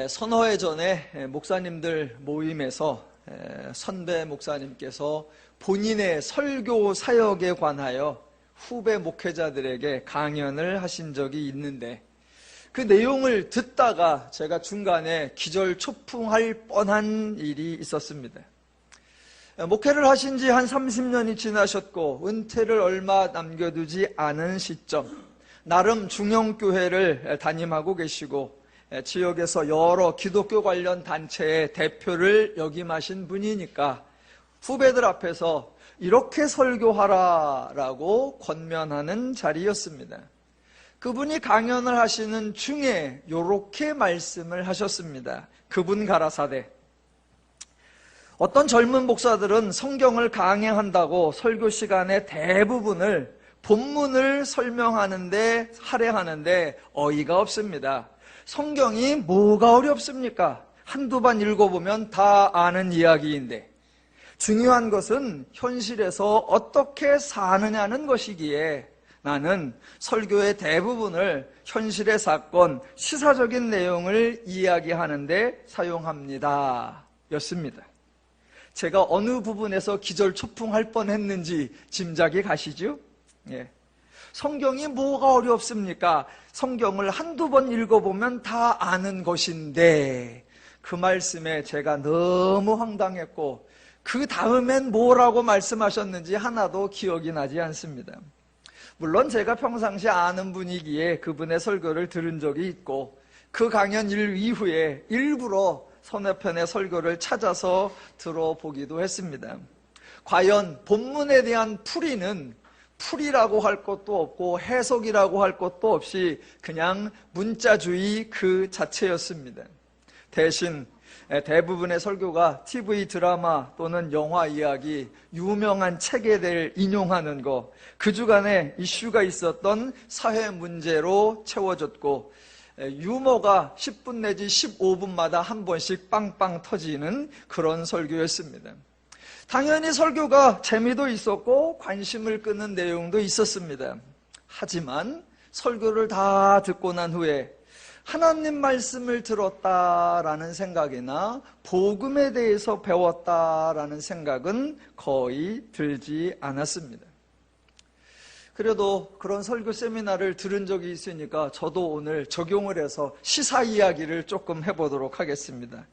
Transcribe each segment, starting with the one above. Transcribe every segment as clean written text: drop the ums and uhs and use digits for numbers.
서너 해 전에 목사님들 모임에서 선배 목사님께서 본인의 설교 사역에 관하여 후배 목회자들에게 강연을 하신 적이 있는데, 그 내용을 듣다가 제가 중간에 기절초풍할 뻔한 일이 있었습니다. 목회를 하신 지 한 30년이 지나셨고 은퇴를 얼마 남겨두지 않은 시점, 나름 중형교회를 담임하고 계시고 지역에서 여러 기독교 관련 단체의 대표를 역임하신 분이니까 후배들 앞에서 이렇게 설교하라라고 권면하는 자리였습니다. 그분이 강연을 하시는 중에 이렇게 말씀을 하셨습니다. 그분 가라사대, 어떤 젊은 목사들은 성경을 강행한다고 설교 시간의 대부분을 본문을 설명하는데 할애하는데 어이가 없습니다. 성경이 뭐가 어렵습니까? 한두 번 읽어보면 다 아는 이야기인데 중요한 것은 현실에서 어떻게 사느냐는 것이기에 나는 설교의 대부분을 현실의 사건, 시사적인 내용을 이야기하는데 사용합니다 였습니다. 제가 어느 부분에서 기절초풍할 뻔했는지 짐작이 가시죠? 예. 성경이 뭐가 어렵습니까? 성경을 한두 번 읽어보면 다 아는 것인데, 그 말씀에 제가 너무 황당했고 그 다음엔 뭐라고 말씀하셨는지 하나도 기억이 나지 않습니다. 물론 제가 평상시 아는 분이기에 그분의 설교를 들은 적이 있고 그 강연 이후에 일부러 서너편의 설교를 찾아서 들어보기도 했습니다. 과연 본문에 대한 풀이라고 할 것도 없고 해석이라고 할 것도 없이 그냥 문자주의 그 자체였습니다. 대신 대부분의 설교가 TV 드라마 또는 영화 이야기, 유명한 책에 대해 인용하는 거, 그 주간에 이슈가 있었던 사회 문제로 채워졌고 유머가 10분 내지 15분마다 한 번씩 빵빵 터지는 그런 설교였습니다. 당연히 설교가 재미도 있었고 관심을 끄는 내용도 있었습니다. 하지만 설교를 다 듣고 난 후에 하나님 말씀을 들었다라는 생각이나 복음에 대해서 배웠다라는 생각은 거의 들지 않았습니다. 그래도 그런 설교 세미나를 들은 적이 있으니까 저도 오늘 적용을 해서 시사 이야기를 조금 해보도록 하겠습니다.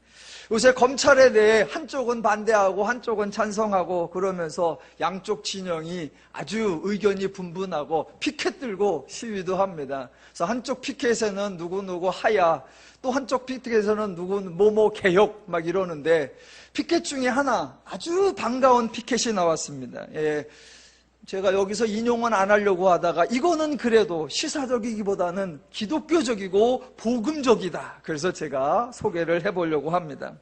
요새 검찰에 대해 한쪽은 반대하고 한쪽은 찬성하고 그러면서 양쪽 진영이 아주 의견이 분분하고 피켓 들고 시위도 합니다. 그래서 한쪽 피켓에는 누구누구 하야, 또 한쪽 피켓에서는 누구 뭐뭐 개혁 막 이러는데 피켓 중에 하나 아주 반가운 피켓이 나왔습니다. 제가 여기서 인용은 안 하려고 하다가 이거는 그래도 시사적이기보다는 기독교적이고 복음적이다. 그래서 제가 소개를 해보려고 합니다.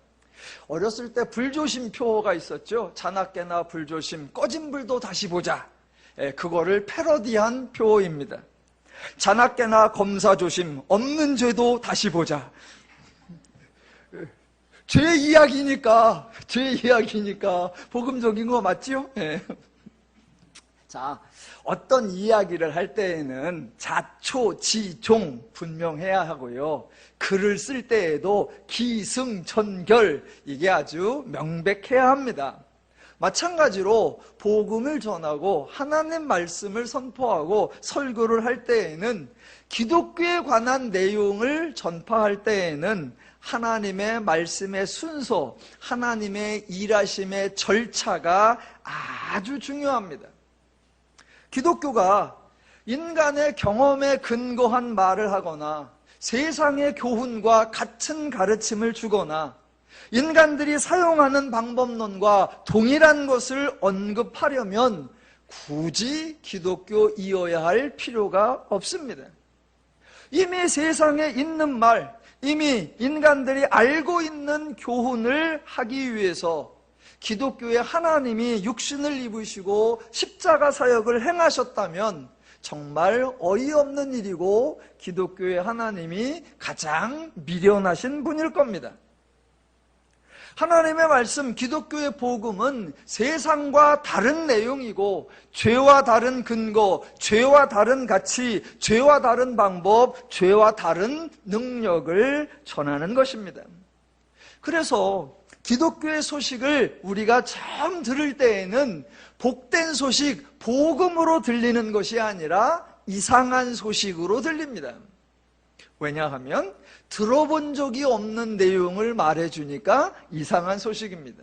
어렸을 때 불조심표가 있었죠. 자나깨나 불조심, 꺼진 불도 다시 보자. 그거를 패러디한 표입니다. 자나깨나 검사조심, 없는 죄도 다시 보자. 죄 이야기니까 복음적인 거 맞지요? 자, 어떤 이야기를 할 때에는 자초, 지, 종 분명해야 하고요. 글을 쓸 때에도 기승전결, 이게 아주 명백해야 합니다. 마찬가지로 복음을 전하고 하나님 말씀을 선포하고 설교를 할 때에는 기독교에 관한 내용을 전파할 때에는 하나님의 말씀의 순서, 하나님의 일하심의 절차가 아주 중요합니다. 기독교가 인간의 경험에 근거한 말을 하거나 세상의 교훈과 같은 가르침을 주거나 인간들이 사용하는 방법론과 동일한 것을 언급하려면 굳이 기독교이어야 할 필요가 없습니다. 이미 세상에 있는 말, 이미 인간들이 알고 있는 교훈을 하기 위해서 기독교의 하나님이 육신을 입으시고 십자가 사역을 행하셨다면 정말 어이없는 일이고 기독교의 하나님이 가장 미련하신 분일 겁니다. 하나님의 말씀, 기독교의 복음은 세상과 다른 내용이고 죄와 다른 근거, 죄와 다른 가치, 죄와 다른 방법, 죄와 다른 능력을 전하는 것입니다. 그래서 기독교의 소식을 우리가 처음 들을 때에는 복된 소식, 복음으로 들리는 것이 아니라 이상한 소식으로 들립니다. 왜냐하면 들어본 적이 없는 내용을 말해주니까 이상한 소식입니다.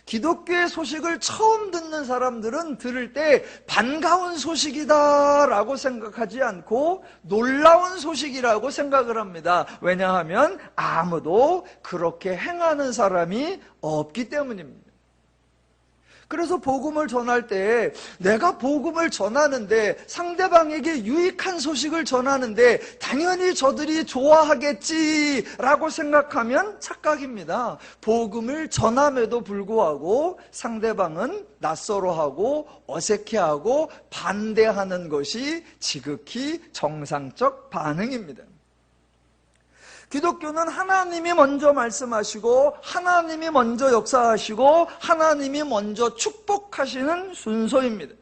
기독교의 소식을 처음 듣는 사람들은 들을 때 반가운 소식이다라고 생각하지 않고 놀라운 소식이라고 생각을 합니다. 왜냐하면 아무도 그렇게 행하는 사람이 없기 때문입니다. 그래서 복음을 전할 때 내가 복음을 전하는데 상대방에게 유익한 소식을 전하는데 당연히 저들이 좋아하겠지라고 생각하면 착각입니다. 복음을 전함에도 불구하고 상대방은 낯설어하고 어색해하고 반대하는 것이 지극히 정상적 반응입니다. 기독교는 하나님이 먼저 말씀하시고 하나님이 먼저 역사하시고 하나님이 먼저 축복하시는 순서입니다.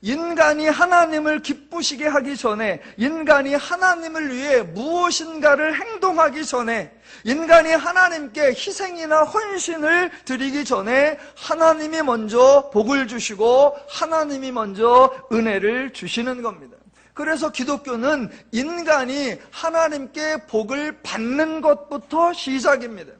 인간이 하나님을 기쁘시게 하기 전에, 인간이 하나님을 위해 무엇인가를 행동하기 전에, 인간이 하나님께 희생이나 헌신을 드리기 전에 하나님이 먼저 복을 주시고 하나님이 먼저 은혜를 주시는 겁니다. 그래서 기독교는 인간이 하나님께 복을 받는 것부터 시작입니다.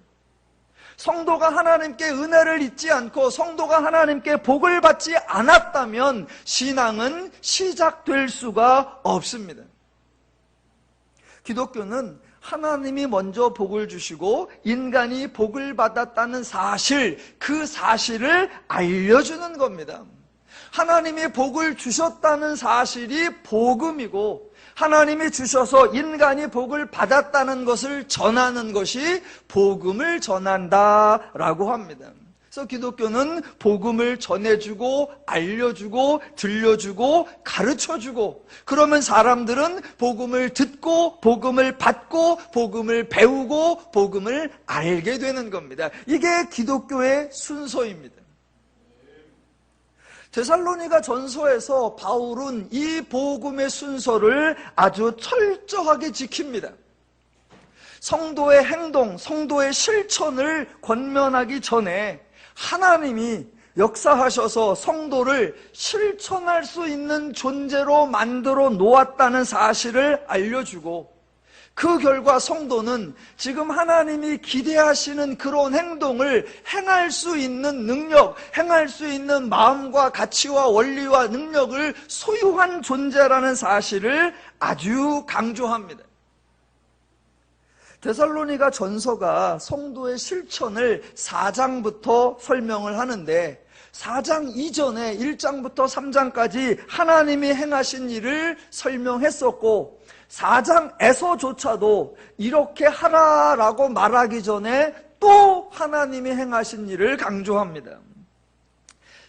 성도가 하나님께 은혜를 잊지 않고 성도가 하나님께 복을 받지 않았다면 신앙은 시작될 수가 없습니다. 기독교는 하나님이 먼저 복을 주시고 인간이 복을 받았다는 사실, 그 사실을 알려주는 겁니다. 하나님이 복을 주셨다는 사실이 복음이고 하나님이 주셔서 인간이 복을 받았다는 것을 전하는 것이 복음을 전한다라고 합니다. 그래서 기독교는 복음을 전해주고 알려주고 들려주고 가르쳐주고 그러면 사람들은 복음을 듣고 복음을 받고 복음을 배우고 복음을 알게 되는 겁니다. 이게 기독교의 순서입니다. 데살로니가 전서에서 바울은 이 복음의 순서를 아주 철저하게 지킵니다. 성도의 행동, 성도의 실천을 권면하기 전에 하나님이 역사하셔서 성도를 실천할 수 있는 존재로 만들어 놓았다는 사실을 알려주고 그 결과 성도는 지금 하나님이 기대하시는 그런 행동을 행할 수 있는 능력, 행할 수 있는 마음과 가치와 원리와 능력을 소유한 존재라는 사실을 아주 강조합니다. 데살로니가 전서가 성도의 실천을 4장부터 설명을 하는데 4장 이전에 1장부터 3장까지 하나님이 행하신 일을 설명했었고 4장에서조차도 이렇게 하라라고 말하기 전에 또 하나님이 행하신 일을 강조합니다.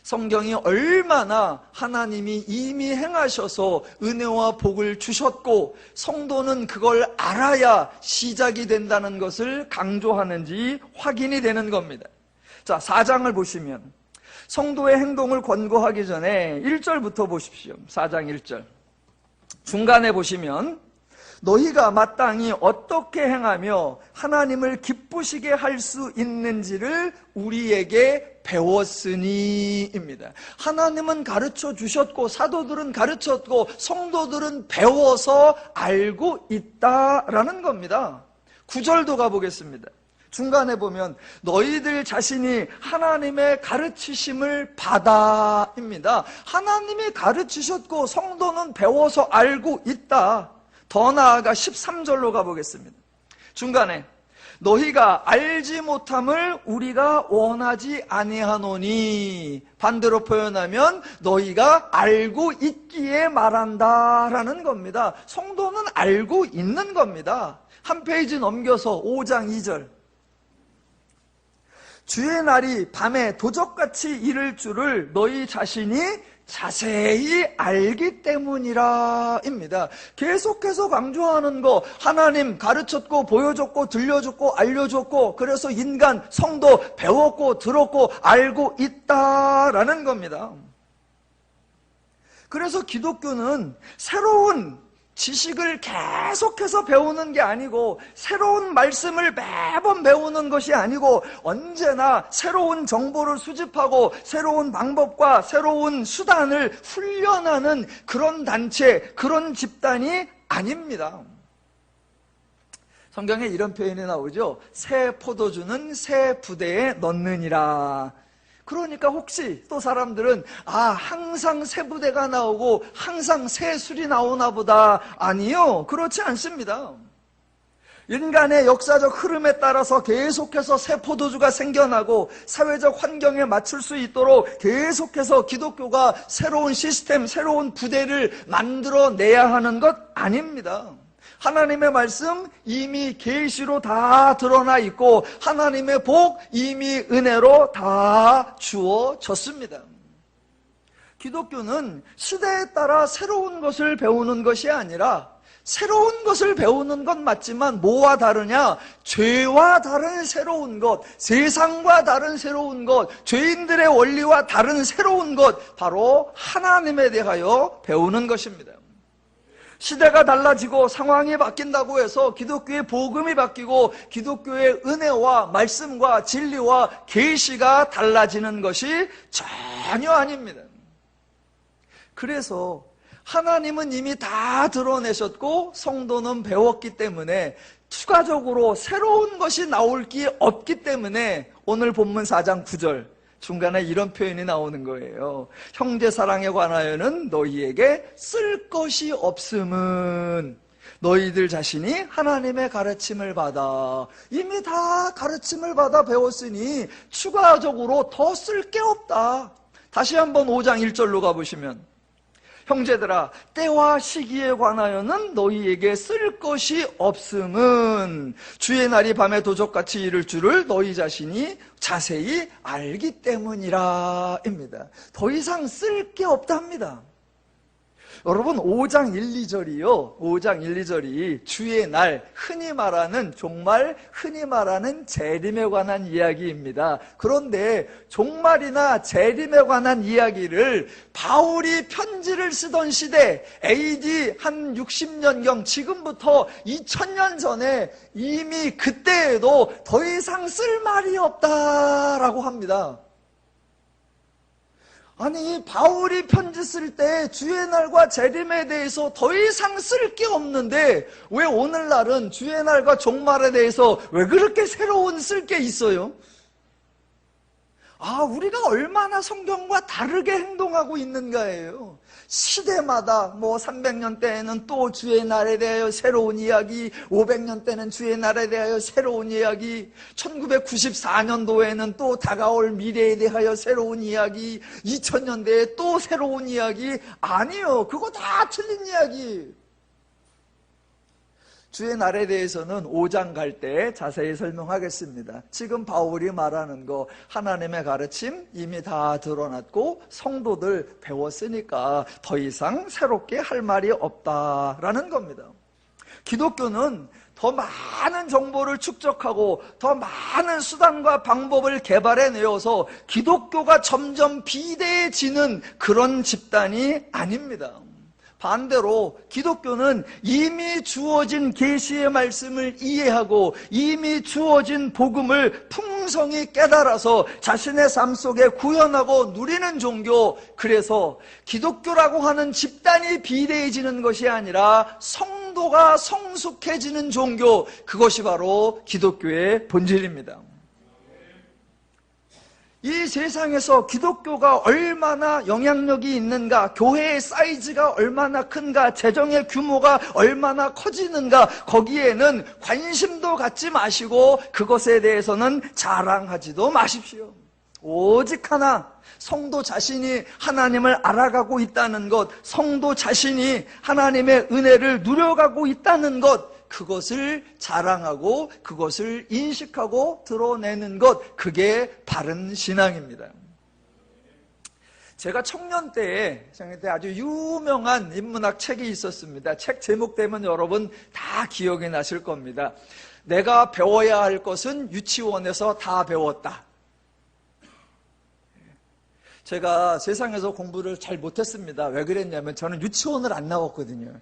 성경이 얼마나 하나님이 이미 행하셔서 은혜와 복을 주셨고 성도는 그걸 알아야 시작이 된다는 것을 강조하는지 확인이 되는 겁니다. 자, 4장을 보시면 성도의 행동을 권고하기 전에 1절부터 보십시오. 4장 1절. 중간에 보시면 너희가 마땅히 어떻게 행하며 하나님을 기쁘시게 할 수 있는지를 우리에게 배웠으니입니다. 하나님은 가르쳐 주셨고 사도들은 가르쳤고 성도들은 배워서 알고 있다라는 겁니다. 9절도 가보겠습니다. 중간에 보면 너희들 자신이 하나님의 가르치심을 받아입니다. 하나님이 가르치셨고 성도는 배워서 알고 있다. 더 나아가 13절로 가보겠습니다. 중간에 너희가 알지 못함을 우리가 원하지 아니하노니 반대로 표현하면 너희가 알고 있기에 말한다라는 겁니다. 성도는 알고 있는 겁니다. 한 페이지 넘겨서 5장 2절. 주의 날이 밤에 도적같이 이를 줄을 너희 자신이 자세히 알기 때문이라입니다. 계속해서 강조하는 거, 하나님 가르쳤고 보여줬고 들려줬고 알려줬고, 그래서 인간 성도 배웠고 들었고 알고 있다라는 겁니다. 그래서 기독교는 새로운 지식을 계속해서 배우는 게 아니고, 새로운 말씀을 매번 배우는 것이 아니고, 언제나 새로운 정보를 수집하고 새로운 방법과 새로운 수단을 훈련하는 그런 단체, 그런 집단이 아닙니다. 성경에 이런 표현이 나오죠. 새 포도주는 새 부대에 넣느니라. 그러니까 혹시 또 사람들은 항상 새 부대가 나오고 항상 새 술이 나오나 보다. 아니요, 그렇지 않습니다. 인간의 역사적 흐름에 따라서 계속해서 새 포도주가 생겨나고 사회적 환경에 맞출 수 있도록 계속해서 기독교가 새로운 시스템, 새로운 부대를 만들어내야 하는 것 아닙니다. 하나님의 말씀 이미 계시로 다 드러나 있고, 하나님의 복 이미 은혜로 다 주어졌습니다. 기독교는 시대에 따라 새로운 것을 배우는 것이 아니라, 새로운 것을 배우는 건 맞지만 뭐와 다르냐? 죄와 다른 새로운 것, 세상과 다른 새로운 것, 죄인들의 원리와 다른 새로운 것, 바로 하나님에 대하여 배우는 것입니다. 시대가 달라지고 상황이 바뀐다고 해서 기독교의 복음이 바뀌고 기독교의 은혜와 말씀과 진리와 계시가 달라지는 것이 전혀 아닙니다. 그래서 하나님은 이미 다 드러내셨고 성도는 배웠기 때문에 추가적으로 새로운 것이 나올 게 없기 때문에 오늘 본문 4장 9절 중간에 이런 표현이 나오는 거예요. 형제 사랑에 관하여는 너희에게 쓸 것이 없음은 너희들 자신이 하나님의 가르침을 받아. 이미 다 가르침을 받아 배웠으니 추가적으로 더 쓸 게 없다. 다시 한번 5장 1절로 가보시면, 형제들아 때와 시기에 관하여는 너희에게 쓸 것이 없음은 주의 날이 밤에 도적같이 이를 줄을 너희 자신이 자세히 알기 때문이라 입니다. 더 이상 쓸 게 없답니다. 여러분 5장 1, 2절이요 5장 1, 2절이 주의 날, 흔히 말하는 종말, 흔히 말하는 재림에 관한 이야기입니다. 그런데 종말이나 재림에 관한 이야기를 바울이 편지를 쓰던 시대 AD 한 60년경, 지금부터 2000년 전에 이미 그때에도 더 이상 쓸 말이 없다라고 합니다. 아니, 바울이 편지 쓸 때 주의 날과 재림에 대해서 더 이상 쓸 게 없는데 왜 오늘날은 주의 날과 종말에 대해서 왜 그렇게 새로운 쓸 게 있어요? 우리가 얼마나 성경과 다르게 행동하고 있는가예요. 시대마다 300년 때에는 또 주의 날에 대하여 새로운 이야기, 500년 때는 주의 날에 대하여 새로운 이야기, 1994년도에는 또 다가올 미래에 대하여 새로운 이야기, 2000년대에 또 새로운 이야기. 아니요, 그거 다 틀린 이야기. 주의 날에 대해서는 5장 갈 때 자세히 설명하겠습니다. 지금 바울이 말하는 거, 하나님의 가르침 이미 다 드러났고 성도들 배웠으니까 더 이상 새롭게 할 말이 없다라는 겁니다. 기독교는 더 많은 정보를 축적하고 더 많은 수단과 방법을 개발해내어서 기독교가 점점 비대해지는 그런 집단이 아닙니다. 반대로 기독교는 이미 주어진 계시의 말씀을 이해하고 이미 주어진 복음을 풍성히 깨달아서 자신의 삶 속에 구현하고 누리는 종교. 그래서 기독교라고 하는 집단이 비대해지는 것이 아니라 성도가 성숙해지는 종교, 그것이 바로 기독교의 본질입니다. 이 세상에서 기독교가 얼마나 영향력이 있는가, 교회의 사이즈가 얼마나 큰가, 재정의 규모가 얼마나 커지는가, 거기에는 관심도 갖지 마시고 그것에 대해서는 자랑하지도 마십시오. 오직 하나, 성도 자신이 하나님을 알아가고 있다는 것, 성도 자신이 하나님의 은혜를 누려가고 있다는 것, 그것을 자랑하고 그것을 인식하고 드러내는 것, 그게 바른 신앙입니다. 제가 청년 때에 아주 유명한 인문학 책이 있었습니다. 책 제목 되면 여러분 다 기억이 나실 겁니다. 내가 배워야 할 것은 유치원에서 다 배웠다. 제가 세상에서 공부를 잘 못했습니다. 왜 그랬냐면 저는 유치원을 안 나왔거든요.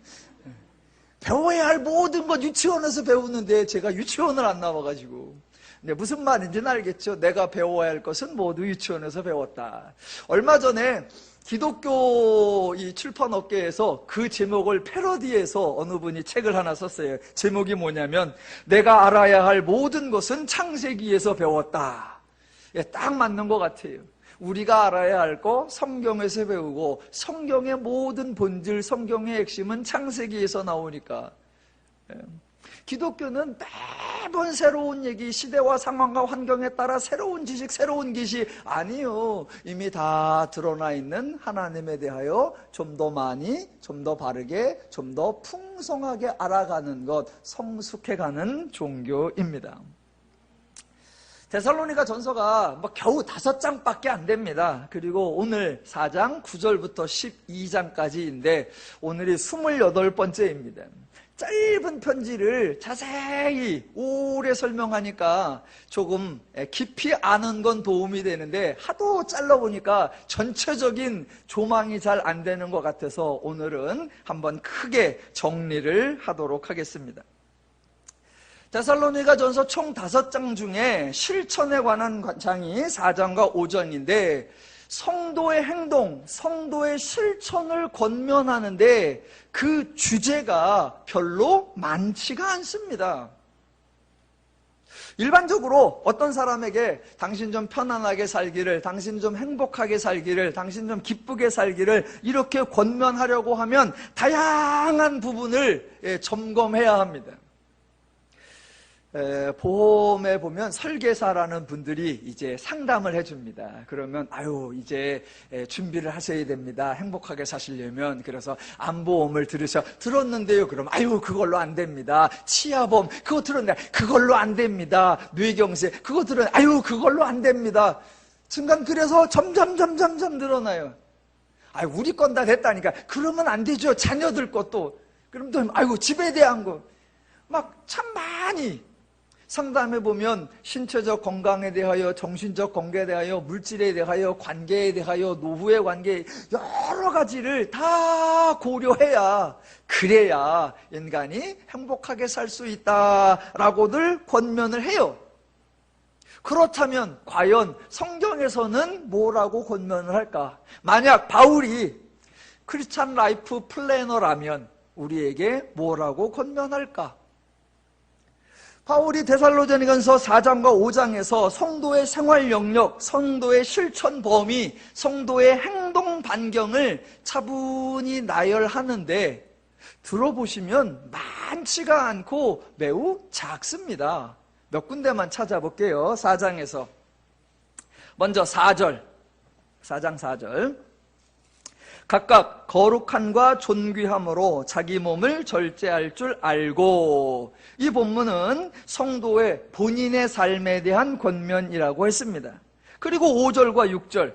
배워야 할 모든 것 유치원에서 배우는데 제가 유치원을 안 나와가지고. 네, 무슨 말인지는 알겠죠? 내가 배워야 할 것은 모두 유치원에서 배웠다. 얼마 전에 기독교 이 출판업계에서 그 제목을 패러디해서 어느 분이 책을 하나 썼어요. 제목이 뭐냐면 내가 알아야 할 모든 것은 창세기에서 배웠다. 예, 딱 맞는 것 같아요. 우리가 알아야 할 거 성경에서 배우고 성경의 모든 본질, 성경의 핵심은 창세기에서 나오니까. 기독교는 매번 새로운 얘기, 시대와 상황과 환경에 따라 새로운 지식, 새로운 계시 아니요. 이미 다 드러나 있는 하나님에 대하여 좀 더 많이, 좀 더 바르게, 좀 더 풍성하게 알아가는 것, 성숙해가는 종교입니다. 데살로니가 전서가 겨우 5장밖에 안 됩니다. 그리고 오늘 4장 9절부터 12장까지인데 오늘이 28번째입니다. 짧은 편지를 자세히 오래 설명하니까 조금 깊이 아는 건 도움이 되는데 하도 잘라보니까 전체적인 조망이 잘 안 되는 것 같아서 오늘은 한번 크게 정리를 하도록 하겠습니다. 데살로니가 전서 총 5장 중에 실천에 관한 장이 4장과 5장인데 성도의 행동, 성도의 실천을 권면하는데 그 주제가 별로 많지가 않습니다. 일반적으로 어떤 사람에게 당신 좀 편안하게 살기를, 당신 좀 행복하게 살기를, 당신 좀 기쁘게 살기를 이렇게 권면하려고 하면 다양한 부분을 점검해야 합니다. 보험에 보면 설계사라는 분들이 이제 상담을 해줍니다. 그러면 이제 준비를 하셔야 됩니다. 행복하게 사시려면. 그래서 암보험을 들었는데요. 그럼 그걸로 안 됩니다. 치아보험 그거 들었는데 그걸로 안 됩니다. 뇌경색 그거 들었는데 그걸로 안 됩니다. 순간 그래서 점점 늘어나요. 우리 건 다 됐다니까. 그러면 안 되죠. 자녀들 것도. 그럼 또 집에 대한 거 막 참 많이 상담해보면 신체적 건강에 대하여, 정신적 건강에 대하여, 물질에 대하여, 관계에 대하여, 노후의 관계 여러 가지를 다 고려해야 그래야 인간이 행복하게 살 수 있다라고들 권면을 해요. 그렇다면 과연 성경에서는 뭐라고 권면을 할까? 만약 바울이 크리스찬 라이프 플래너라면 우리에게 뭐라고 권면할까? 바울이 데살로니가전서 4장과 5장에서 성도의 생활 영역, 성도의 실천 범위, 성도의 행동 반경을 차분히 나열하는데 들어보시면 많지가 않고 매우 작습니다. 몇 군데만 찾아볼게요. 4장에서. 먼저 4절. 4장 4절. 각각 거룩함과 존귀함으로 자기 몸을 절제할 줄 알고. 이 본문은 성도의 본인의 삶에 대한 권면이라고 했습니다. 그리고 5절과 6절.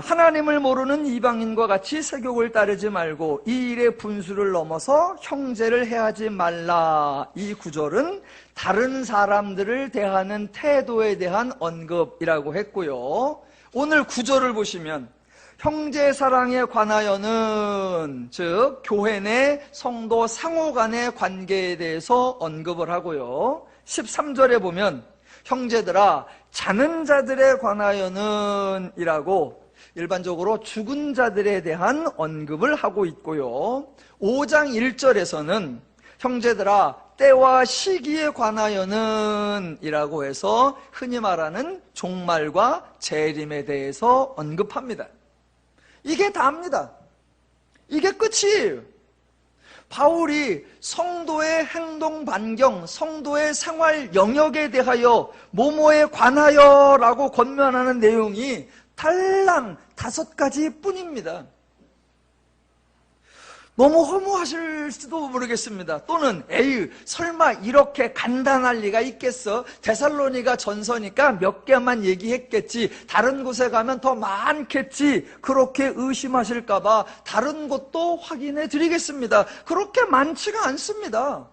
하나님을 모르는 이방인과 같이 세욕을 따르지 말고 이 일의 분수를 넘어서 형제를 해하지 말라. 이 구절은 다른 사람들을 대하는 태도에 대한 언급이라고 했고요. 오늘 구절을 보시면 형제 사랑에 관하여는, 즉 교회 내 성도 상호 간의 관계에 대해서 언급을 하고요. 13절에 보면 형제들아 자는 자들에 관하여는 이라고 일반적으로 죽은 자들에 대한 언급을 하고 있고요. 5장 1절에서는 형제들아 때와 시기에 관하여는 이라고 해서 흔히 말하는 종말과 재림에 대해서 언급합니다. 이게 다입니다. 이게 끝이에요. 바울이 성도의 행동 반경, 성도의 생활 영역에 대하여 뭐뭐에 관하여 라고 권면하는 내용이 달랑 5가지 뿐입니다. 너무 허무하실지도 모르겠습니다. 또는 에이, 설마 이렇게 간단할 리가 있겠어? 데살로니가 전서니까 몇 개만 얘기했겠지, 다른 곳에 가면 더 많겠지, 그렇게 의심하실까봐 다른 곳도 확인해 드리겠습니다. 그렇게 많지가 않습니다.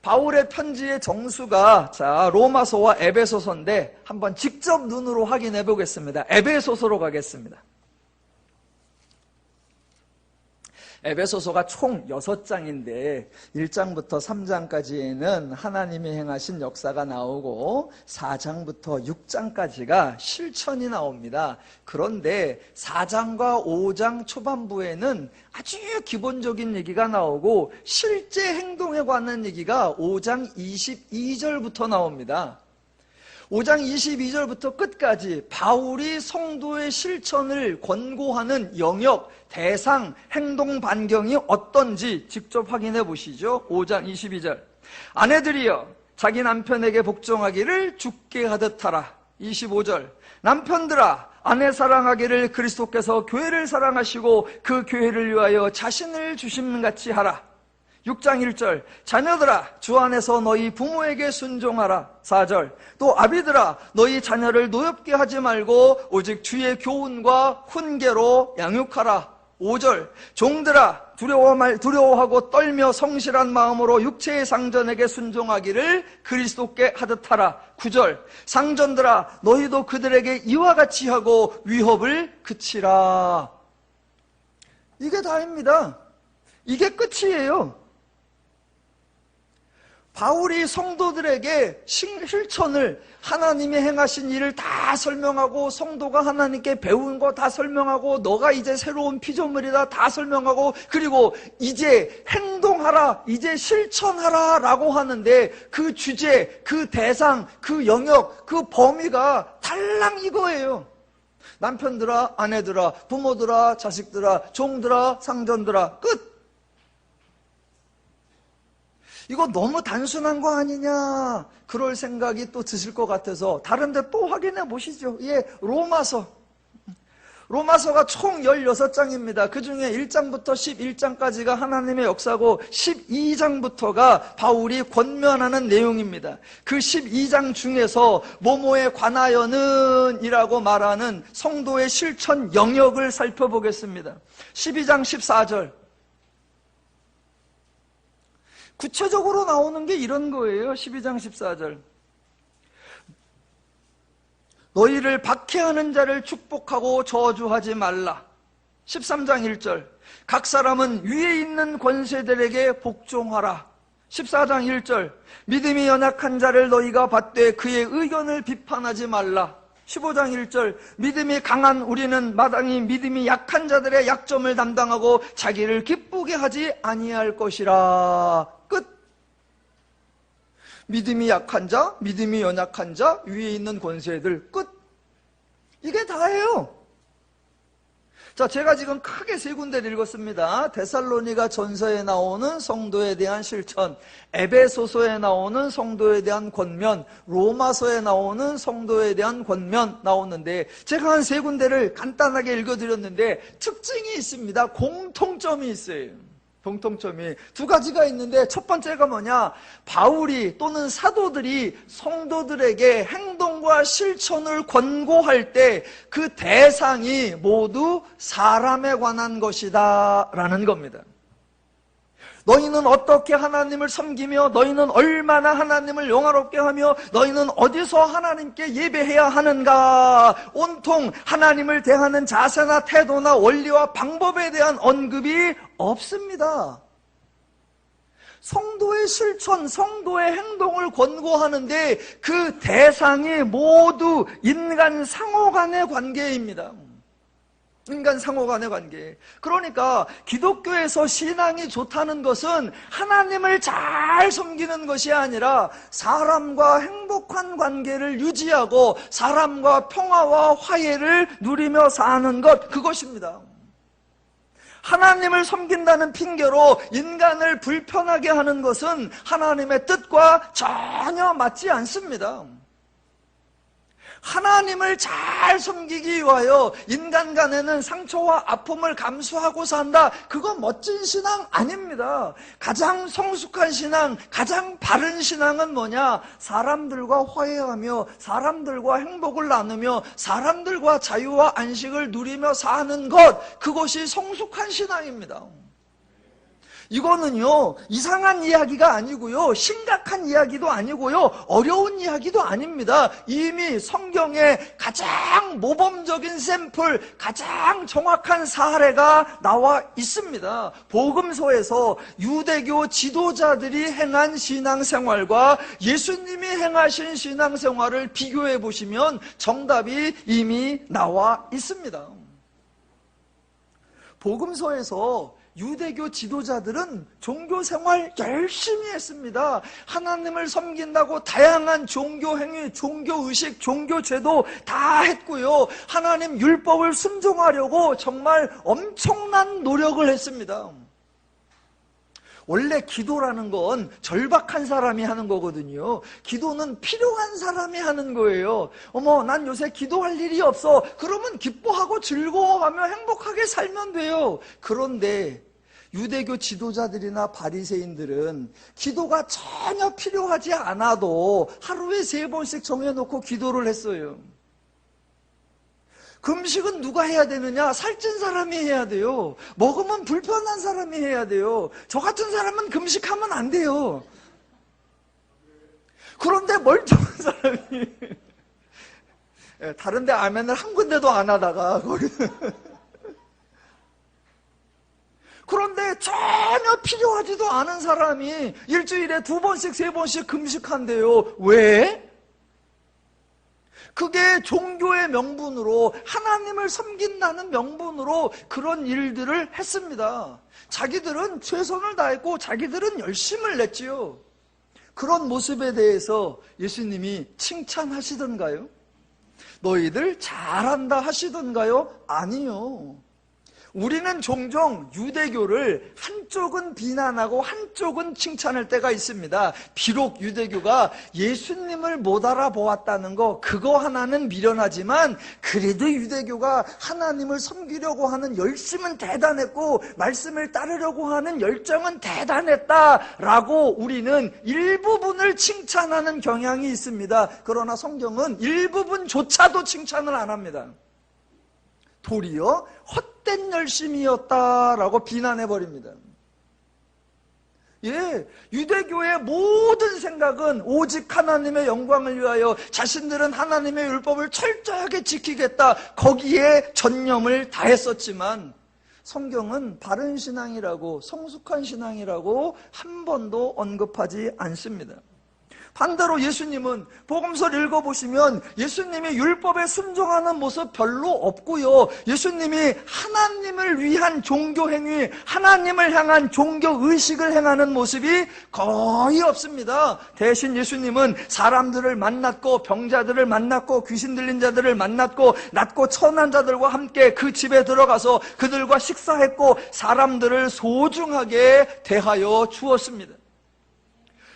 바울의 편지의 정수가 로마서와 에베소서인데 한번 직접 눈으로 확인해 보겠습니다. 에베소서로 가겠습니다. 에베소서가 총 6장인데 1장부터 3장까지는 하나님이 행하신 역사가 나오고 4장부터 6장까지가 실천이 나옵니다. 그런데 4장과 5장 초반부에는 아주 기본적인 얘기가 나오고 실제 행동에 관한 얘기가 5장 22절부터 나옵니다. 5장 22절부터 끝까지 바울이 성도의 실천을 권고하는 영역, 대상, 행동 반경이 어떤지 직접 확인해 보시죠. 5장 22절. 아내들이여 자기 남편에게 복종하기를 주께 하듯 하라. 25절. 남편들아 아내 사랑하기를 그리스도께서 교회를 사랑하시고 그 교회를 위하여 자신을 주심같이 하라. 6장 1절. 자녀들아 주 안에서 너희 부모에게 순종하라. 4절. 또 아비들아 너희 자녀를 노엽게 하지 말고 오직 주의 교훈과 훈계로 양육하라. 5절. 종들아 두려워하고 떨며 성실한 마음으로 육체의 상전에게 순종하기를 그리스도께 하듯 하라. 9절. 상전들아 너희도 그들에게 이와 같이 하고 위협을 그치라. 이게 다입니다. 이게 끝이에요. 바울이 성도들에게 실천을, 하나님이 행하신 일을 다 설명하고, 성도가 하나님께 배운 거 다 설명하고, 너가 이제 새로운 피조물이다 다 설명하고, 그리고 이제 행동하라, 이제 실천하라 라고 하는데 그 주제, 그 대상, 그 영역, 그 범위가 달랑 이거예요. 남편들아, 아내들아, 부모들아, 자식들아, 종들아, 상전들아, 끝. 이거 너무 단순한 거 아니냐, 그럴 생각이 또 드실 것 같아서 다른 데 또 확인해 보시죠. 로마서가 총 16장입니다. 그 중에 1장부터 11장까지가 하나님의 역사고 12장부터가 바울이 권면하는 내용입니다. 그 12장 중에서 뭐뭐에 관하여는 이라고 말하는 성도의 실천 영역을 살펴보겠습니다. 12장 14절. 구체적으로 나오는 게 이런 거예요. 12장 14절. 너희를 박해하는 자를 축복하고 저주하지 말라. 13장 1절. 각 사람은 위에 있는 권세들에게 복종하라. 14장 1절. 믿음이 연약한 자를 너희가 받되 그의 의견을 비판하지 말라. 15장 1절. 믿음이 강한 우리는 마땅히 믿음이 약한 자들의 약점을 담당하고 자기를 기쁘게 하지 아니할 것이라. 끝. 믿음이 약한 자, 믿음이 연약한 자, 위에 있는 권세들, 끝. 이게 다예요. 자, 제가 지금 크게 3군데를 읽었습니다. 데살로니가 전서에 나오는 성도에 대한 실천, 에베소서에 나오는 성도에 대한 권면, 로마서에 나오는 성도에 대한 권면 나오는데, 제가 한 3군데를 간단하게 읽어드렸는데 특징이 있습니다. 공통점이 있어요. 공통점이 2가지가 있는데, 첫 번째가 뭐냐, 바울이 또는 사도들이 성도들에게 행동과 실천을 권고할 때 그 대상이 모두 사람에 관한 것이다 라는 겁니다. 너희는 어떻게 하나님을 섬기며, 너희는 얼마나 하나님을 영화롭게 하며, 너희는 어디서 하나님께 예배해야 하는가, 온통 하나님을 대하는 자세나 태도나 원리와 방법에 대한 언급이 없습니다. 성도의 실천, 성도의 행동을 권고하는데 그 대상이 모두 인간 상호 간의 관계입니다. 인간 상호 간의 관계. 그러니까 기독교에서 신앙이 좋다는 것은 하나님을 잘 섬기는 것이 아니라 사람과 행복한 관계를 유지하고 사람과 평화와 화해를 누리며 사는 것, 그것입니다. 하나님을 섬긴다는 핑계로 인간을 불편하게 하는 것은 하나님의 뜻과 전혀 맞지 않습니다. 하나님을 잘 섬기기 위하여 인간 간에는 상처와 아픔을 감수하고 산다. 그거 멋진 신앙 아닙니다. 가장 성숙한 신앙, 가장 바른 신앙은 뭐냐? 사람들과 화해하며 사람들과 행복을 나누며 사람들과 자유와 안식을 누리며 사는 것, 그것이 성숙한 신앙입니다. 이거는요, 이상한 이야기가 아니고요, 심각한 이야기도 아니고요, 어려운 이야기도 아닙니다. 이미 성경에 가장 모범적인 샘플, 가장 정확한 사례가 나와 있습니다. 복음서에서 유대교 지도자들이 행한 신앙생활과 예수님이 행하신 신앙생활을 비교해 보시면 정답이 이미 나와 있습니다. 복음서에서 유대교 지도자들은 종교생활 열심히 했습니다. 하나님을 섬긴다고 다양한 종교행위, 종교의식, 종교제도 다 했고요. 하나님 율법을 순종하려고 정말 엄청난 노력을 했습니다. 원래 기도라는 건 절박한 사람이 하는 거거든요. 기도는 필요한 사람이 하는 거예요. 어머, 난 요새 기도할 일이 없어. 그러면 기뻐하고 즐거워하며 행복하게 살면 돼요. 그런데 유대교 지도자들이나 바리새인들은 기도가 전혀 필요하지 않아도 하루에 3번씩 정해놓고 기도를 했어요. 금식은 누가 해야 되느냐? 살찐 사람이 해야 돼요. 먹으면 불편한 사람이 해야 돼요. 저 같은 사람은 금식하면 안 돼요. 그런데 멀쩡한 사람이 다른 데 아멘을 한 군데도 안 하다가 그런데 전혀 필요하지도 않은 사람이 일주일에 2번씩 3번씩 금식한대요. 왜? 그게 종교의 명분으로, 하나님을 섬긴다는 명분으로 그런 일들을 했습니다. 자기들은 최선을 다했고 자기들은 열심을 냈지요. 그런 모습에 대해서 예수님이 칭찬하시던가요? 너희들 잘한다 하시던가요? 아니요. 우리는 종종 유대교를 한쪽은 비난하고 한쪽은 칭찬할 때가 있습니다. 비록 유대교가 예수님을 못 알아보았다는 거, 그거 하나는 미련하지만 그래도 유대교가 하나님을 섬기려고 하는 열심은 대단했고 말씀을 따르려고 하는 열정은 대단했다라고 우리는 일부분을 칭찬하는 경향이 있습니다. 그러나 성경은 일부분조차도 칭찬을 안 합니다. 도리어 헛된 열심이었다라고 비난해버립니다. 예, 유대교의 모든 생각은 오직 하나님의 영광을 위하여 자신들은 하나님의 율법을 철저하게 지키겠다, 거기에 전념을 다했었지만 성경은 바른 신앙이라고, 성숙한 신앙이라고 한 번도 언급하지 않습니다. 반대로 예수님은 복음서를 읽어보시면 예수님이 율법에 순종하는 모습 별로 없고요. 예수님이 하나님을 위한 종교행위, 하나님을 향한 종교의식을 행하는 모습이 거의 없습니다. 대신 예수님은 사람들을 만났고 병자들을 만났고 귀신 들린 자들을 만났고 낮고 천한 자들과 함께 그 집에 들어가서 그들과 식사했고 사람들을 소중하게 대하여 주었습니다.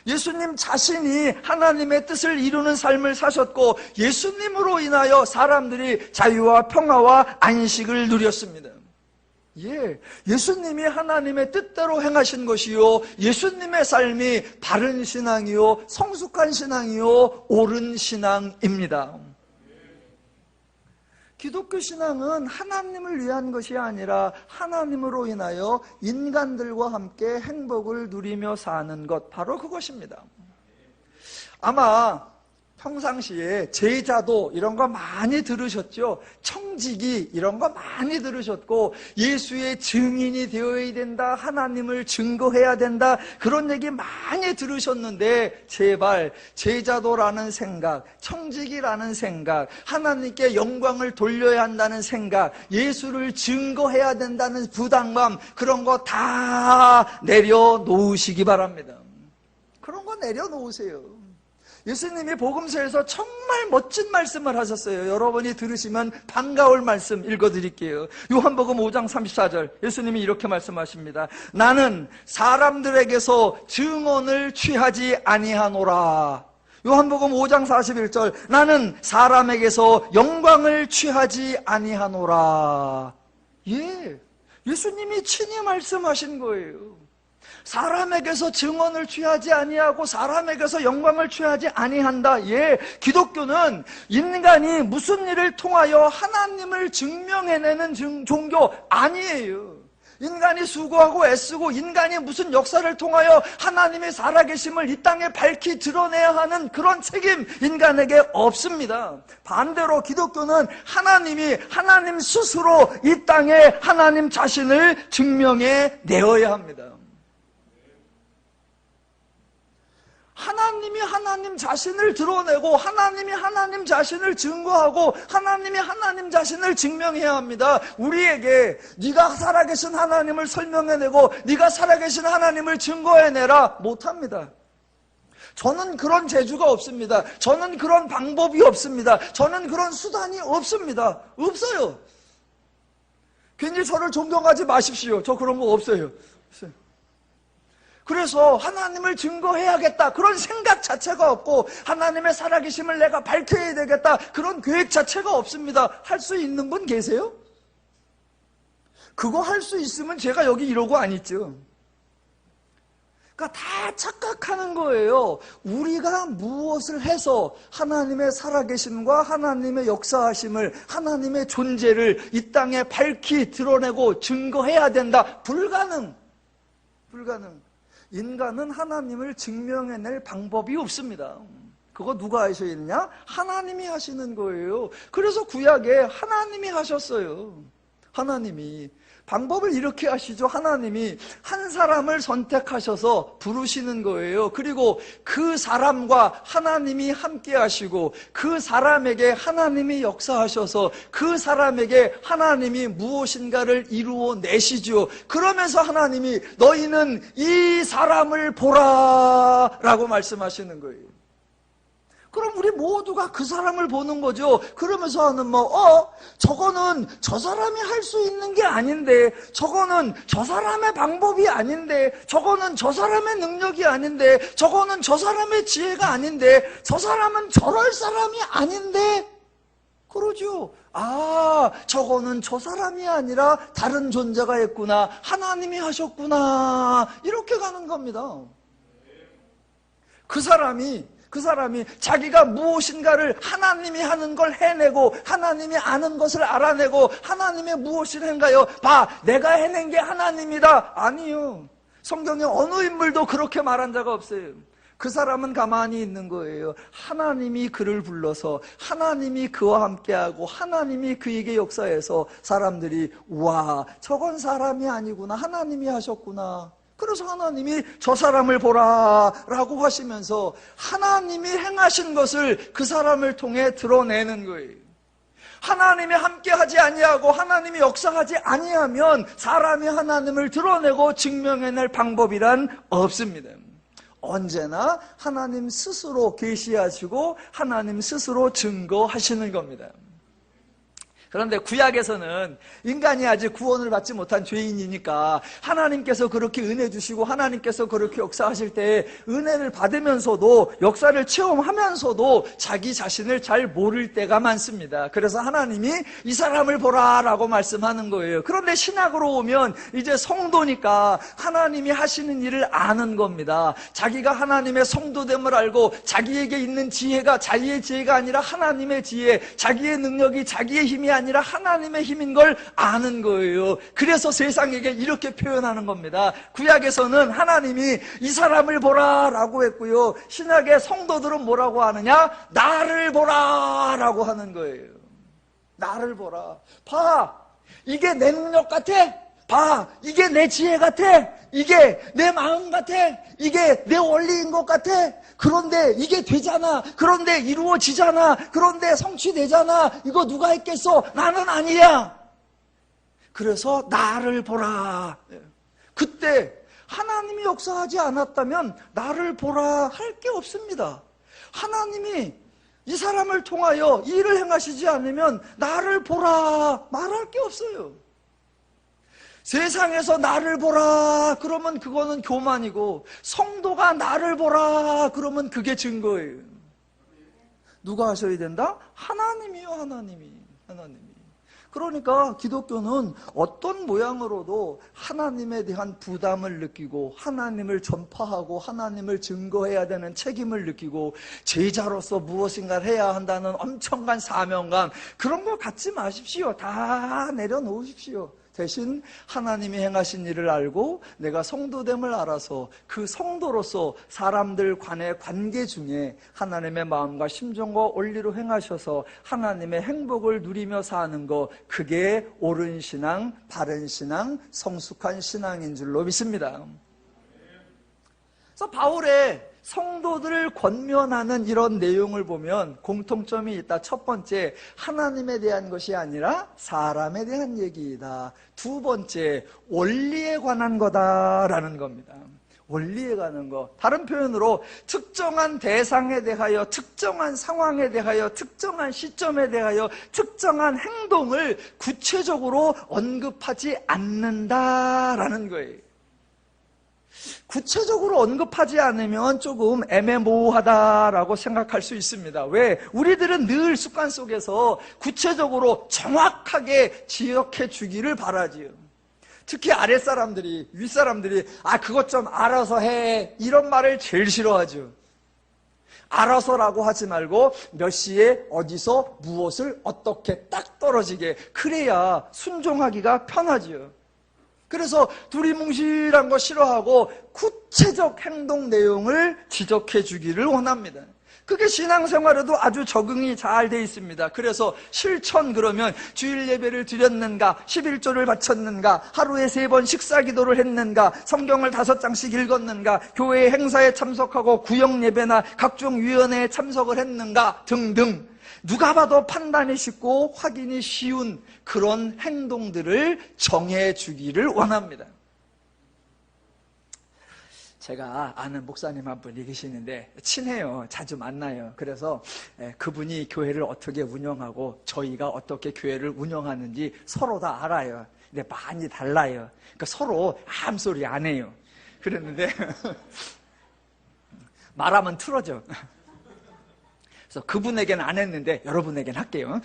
예수님 자신이 하나님의 뜻을 이루는 삶을 사셨고 예수님으로 인하여 사람들이 자유와 평화와 안식을 누렸습니다. 예, 예수님이 하나님의 뜻대로 행하신 것이요, 예수님의 삶이 바른 신앙이요, 성숙한 신앙이요, 옳은 신앙입니다. 기독교 신앙은 하나님을 위한 것이 아니라 하나님으로 인하여 인간들과 함께 행복을 누리며 사는 것, 바로 그것입니다. 아마 평상시에 제자도 이런 거 많이 들으셨죠? 청지기 이런 거 많이 들으셨고 예수의 증인이 되어야 된다, 하나님을 증거해야 된다, 그런 얘기 많이 들으셨는데 제발 제자도라는 생각, 청지기라는 생각, 하나님께 영광을 돌려야 한다는 생각, 예수를 증거해야 된다는 부담감, 그런 거 다 내려놓으시기 바랍니다. 그런 거 내려놓으세요. 예수님이 복음서에서 정말 멋진 말씀을 하셨어요. 여러분이 들으시면 반가울 말씀 읽어드릴게요. 요한복음 5장 34절 예수님이 이렇게 말씀하십니다. 나는 사람들에게서 증언을 취하지 아니하노라. 요한복음 5장 41절, 나는 사람에게서 영광을 취하지 아니하노라. 예, 예수님이 친히 말씀하신 거예요. 사람에게서 증언을 취하지 아니하고 사람에게서 영광을 취하지 아니한다. 예, 기독교는 인간이 무슨 일을 통하여 하나님을 증명해내는 종교 아니에요. 인간이 수고하고 애쓰고 인간이 무슨 역사를 통하여 하나님의 살아계심을 이 땅에 밝히 드러내야 하는 그런 책임 인간에게 없습니다. 반대로 기독교는 하나님 스스로 이 땅에 하나님 자신을 증명해 내어야 합니다. 하나님이 하나님 자신을 드러내고 하나님이 하나님 자신을 증거하고 하나님이 하나님 자신을 증명해야 합니다. 우리에게 네가 살아계신 하나님을 설명해내고 네가 살아계신 하나님을 증거해내라 못합니다. 저는 그런 재주가 없습니다. 저는 그런 방법이 없습니다. 저는 그런 수단이 없습니다. 없어요. 괜히 저를 존경하지 마십시오. 저 그런 거 없어요. 그래서 하나님을 증거해야겠다 그런 생각 자체가 없고 하나님의 살아계심을 내가 밝혀야 되겠다 그런 계획 자체가 없습니다. 할 수 있는 분 계세요? 그거 할 수 있으면 제가 여기 이러고 안 있죠. 그러니까 다 착각하는 거예요. 우리가 무엇을 해서 하나님의 살아계심과 하나님의 역사하심을 하나님의 존재를 이 땅에 밝히 드러내고 증거해야 된다. 불가능. 인간은 하나님을 증명해낼 방법이 없습니다. 그거 누가 하셔야 되냐? 하나님이 하시는 거예요. 그래서 구약에 하나님이 하셨어요. 하나님이 방법을 이렇게 하시죠. 하나님이 한 사람을 선택하셔서 부르시는 거예요. 그리고 그 사람과 하나님이 함께 하시고 그 사람에게 하나님이 역사하셔서 그 사람에게 하나님이 무엇인가를 이루어 내시죠. 그러면서 하나님이 너희는 이 사람을 보라 라고 말씀하시는 거예요. 그럼 우리 모두가 그 사람을 보는 거죠. 그러면서 하는 저거는 저 사람이 할 수 있는 게 아닌데, 저거는 저 사람의 방법이 아닌데, 저거는 저 사람의 능력이 아닌데, 저거는 저 사람의 지혜가 아닌데, 저 사람은 저럴 사람이 아닌데, 그러죠. 저거는 저 사람이 아니라 다른 존재가 있구나. 하나님이 하셨구나. 이렇게 가는 겁니다. 그 사람이 자기가 무엇인가를 하나님이 하는 걸 해내고 하나님이 아는 것을 알아내고 하나님의 무엇을 한가요? 봐, 내가 해낸 게 하나님이다. 아니요. 성경에 어느 인물도 그렇게 말한 자가 없어요. 그 사람은 가만히 있는 거예요. 하나님이 그를 불러서 하나님이 그와 함께하고 하나님이 그에게 역사해서 사람들이 와, 저건 사람이 아니구나. 하나님이 하셨구나. 그래서 하나님이 저 사람을 보라 라고 하시면서 하나님이 행하신 것을 그 사람을 통해 드러내는 거예요. 하나님이 함께하지 아니하고 하나님이 역사하지 아니하면 사람이 하나님을 드러내고 증명해낼 방법이란 없습니다. 언제나 하나님 스스로 계시하시고 하나님 스스로 증거하시는 겁니다. 그런데 구약에서는 인간이 아직 구원을 받지 못한 죄인이니까 하나님께서 그렇게 은혜 주시고 하나님께서 그렇게 역사하실 때 은혜를 받으면서도 역사를 체험하면서도 자기 자신을 잘 모를 때가 많습니다. 그래서 하나님이 이 사람을 보라 라고 말씀하는 거예요. 그런데 신약으로 오면 이제 성도니까 하나님이 하시는 일을 아는 겁니다. 자기가 하나님의 성도됨을 알고 자기에게 있는 지혜가 자기의 지혜가 아니라 하나님의 지혜, 자기의 능력이 자기의 힘이 아니라 하나님의 힘인 걸 아는 거예요. 그래서 세상에게 이렇게 표현하는 겁니다. 구약에서는 하나님이 이 사람을 보라 라고 했고요. 신약의 성도들은 뭐라고 하느냐? 나를 보라 라고 하는 거예요. 나를 보라. 봐, 이게 내 능력 같아? 봐, 이게 내 지혜 같아? 이게 내 마음 같아? 이게 내 원리인 것 같아? 그런데 이게 되잖아. 그런데 이루어지잖아. 그런데 성취되잖아. 이거 누가 했겠어? 나는 아니야. 그래서 나를 보라. 그때 하나님이 역사하지 않았다면 나를 보라 할 게 없습니다. 하나님이 이 사람을 통하여 일을 행하시지 않으면 나를 보라 말할 게 없어요. 세상에서 나를 보라 그러면 그거는 교만이고 성도가 나를 보라 그러면 그게 증거예요. 누가 하셔야 된다? 하나님이요, 하나님이. 그러니까 기독교는 어떤 모양으로도 하나님에 대한 부담을 느끼고 하나님을 전파하고 하나님을 증거해야 되는 책임을 느끼고 제자로서 무엇인가를 해야 한다는 엄청난 사명감, 그런 거 갖지 마십시오. 다 내려놓으십시오. 대신 하나님이 행하신 일을 알고 내가 성도됨을 알아서 그 성도로서 사람들 간의 관계 중에 하나님의 마음과 심정과 원리로 행하셔서 하나님의 행복을 누리며 사는 것, 그게 옳은 신앙, 바른 신앙, 성숙한 신앙인 줄로 믿습니다. 그래서 바울의 성도들을 권면하는 이런 내용을 보면 공통점이 있다. 첫 번째, 하나님에 대한 것이 아니라 사람에 대한 얘기이다. 두 번째, 원리에 관한 거다라는 겁니다. 원리에 관한 거. 다른 표현으로 특정한 대상에 대하여, 특정한 상황에 대하여, 특정한 시점에 대하여 특정한 행동을 구체적으로 언급하지 않는다라는 거예요. 구체적으로 언급하지 않으면 조금 애매모호하다라고 생각할 수 있습니다. 왜? 우리들은 늘 습관 속에서 구체적으로 정확하게 지적해 주기를 바라지요. 특히 아랫사람들이, 윗사람들이 그것 좀 알아서 해, 이런 말을 제일 싫어하죠. 알아서라고 하지 말고 몇 시에 어디서 무엇을 어떻게 딱 떨어지게, 그래야 순종하기가 편하지요. 그래서 두리뭉실한 거 싫어하고 구체적 행동 내용을 지적해 주기를 원합니다. 그게 신앙생활에도 아주 적응이 잘 돼 있습니다. 그래서 실천, 그러면 주일 예배를 드렸는가, 11조를 바쳤는가, 하루에 3번 식사기도를 했는가, 성경을 5장씩 읽었는가, 교회 행사에 참석하고 구역 예배나 각종 위원회에 참석을 했는가 등등, 누가 봐도 판단이 쉽고 확인이 쉬운 그런 행동들을 정해주기를 원합니다. 제가 아는 목사님 한 분이 계시는데 친해요. 자주 만나요. 그래서 그분이 교회를 어떻게 운영하고 저희가 어떻게 교회를 운영하는지 서로 다 알아요. 근데 많이 달라요. 그러니까 서로 아무 소리 안 해요. 그랬는데 말하면 틀어져. 그래서 그분에게는 안 했는데 여러분에게는 할게요.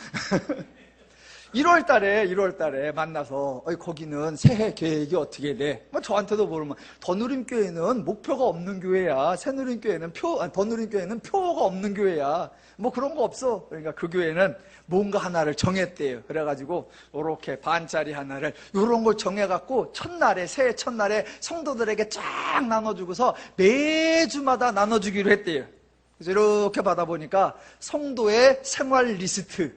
1월 달에 만나서 거기는 새해 계획이 어떻게 돼? 저한테도 모르면 더누림교회는 목표가 없는 교회야. 새누림교회는 더누림교회는 표가 없는 교회야. 그런 거 없어. 그러니까 그 교회는 뭔가 하나를 정했대요. 그래가지고 이렇게 반짜리 하나를 이런 걸 정해갖고 새해 첫날에 성도들에게 쫙 나눠주고서 매주마다 나눠주기로 했대요. 그래서 이렇게 받아보니까 성도의 생활 리스트,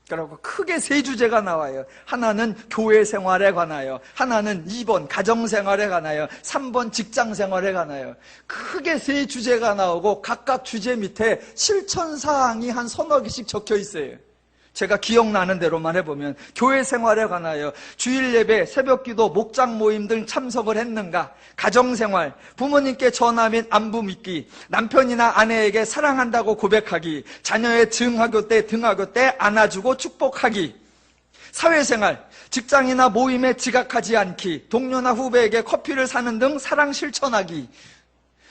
그리고 크게 3주제가 나와요. 하나는 교회 생활에 관하여, 하나는 2번 가정생활에 관하여, 3번 직장생활에 관하여, 크게 3주제가 나오고 각각 주제 밑에 실천사항이 한 서너 개씩 적혀 있어요. 제가 기억나는 대로만 해보면 교회 생활에 관하여 주일 예배, 새벽기도, 목장 모임 등 참석을 했는가, 가정생활, 부모님께 전화 및 안부 묻기, 남편이나 아내에게 사랑한다고 고백하기, 자녀의 등하교 때 안아주고 축복하기, 사회생활, 직장이나 모임에 지각하지 않기, 동료나 후배에게 커피를 사는 등 사랑 실천하기,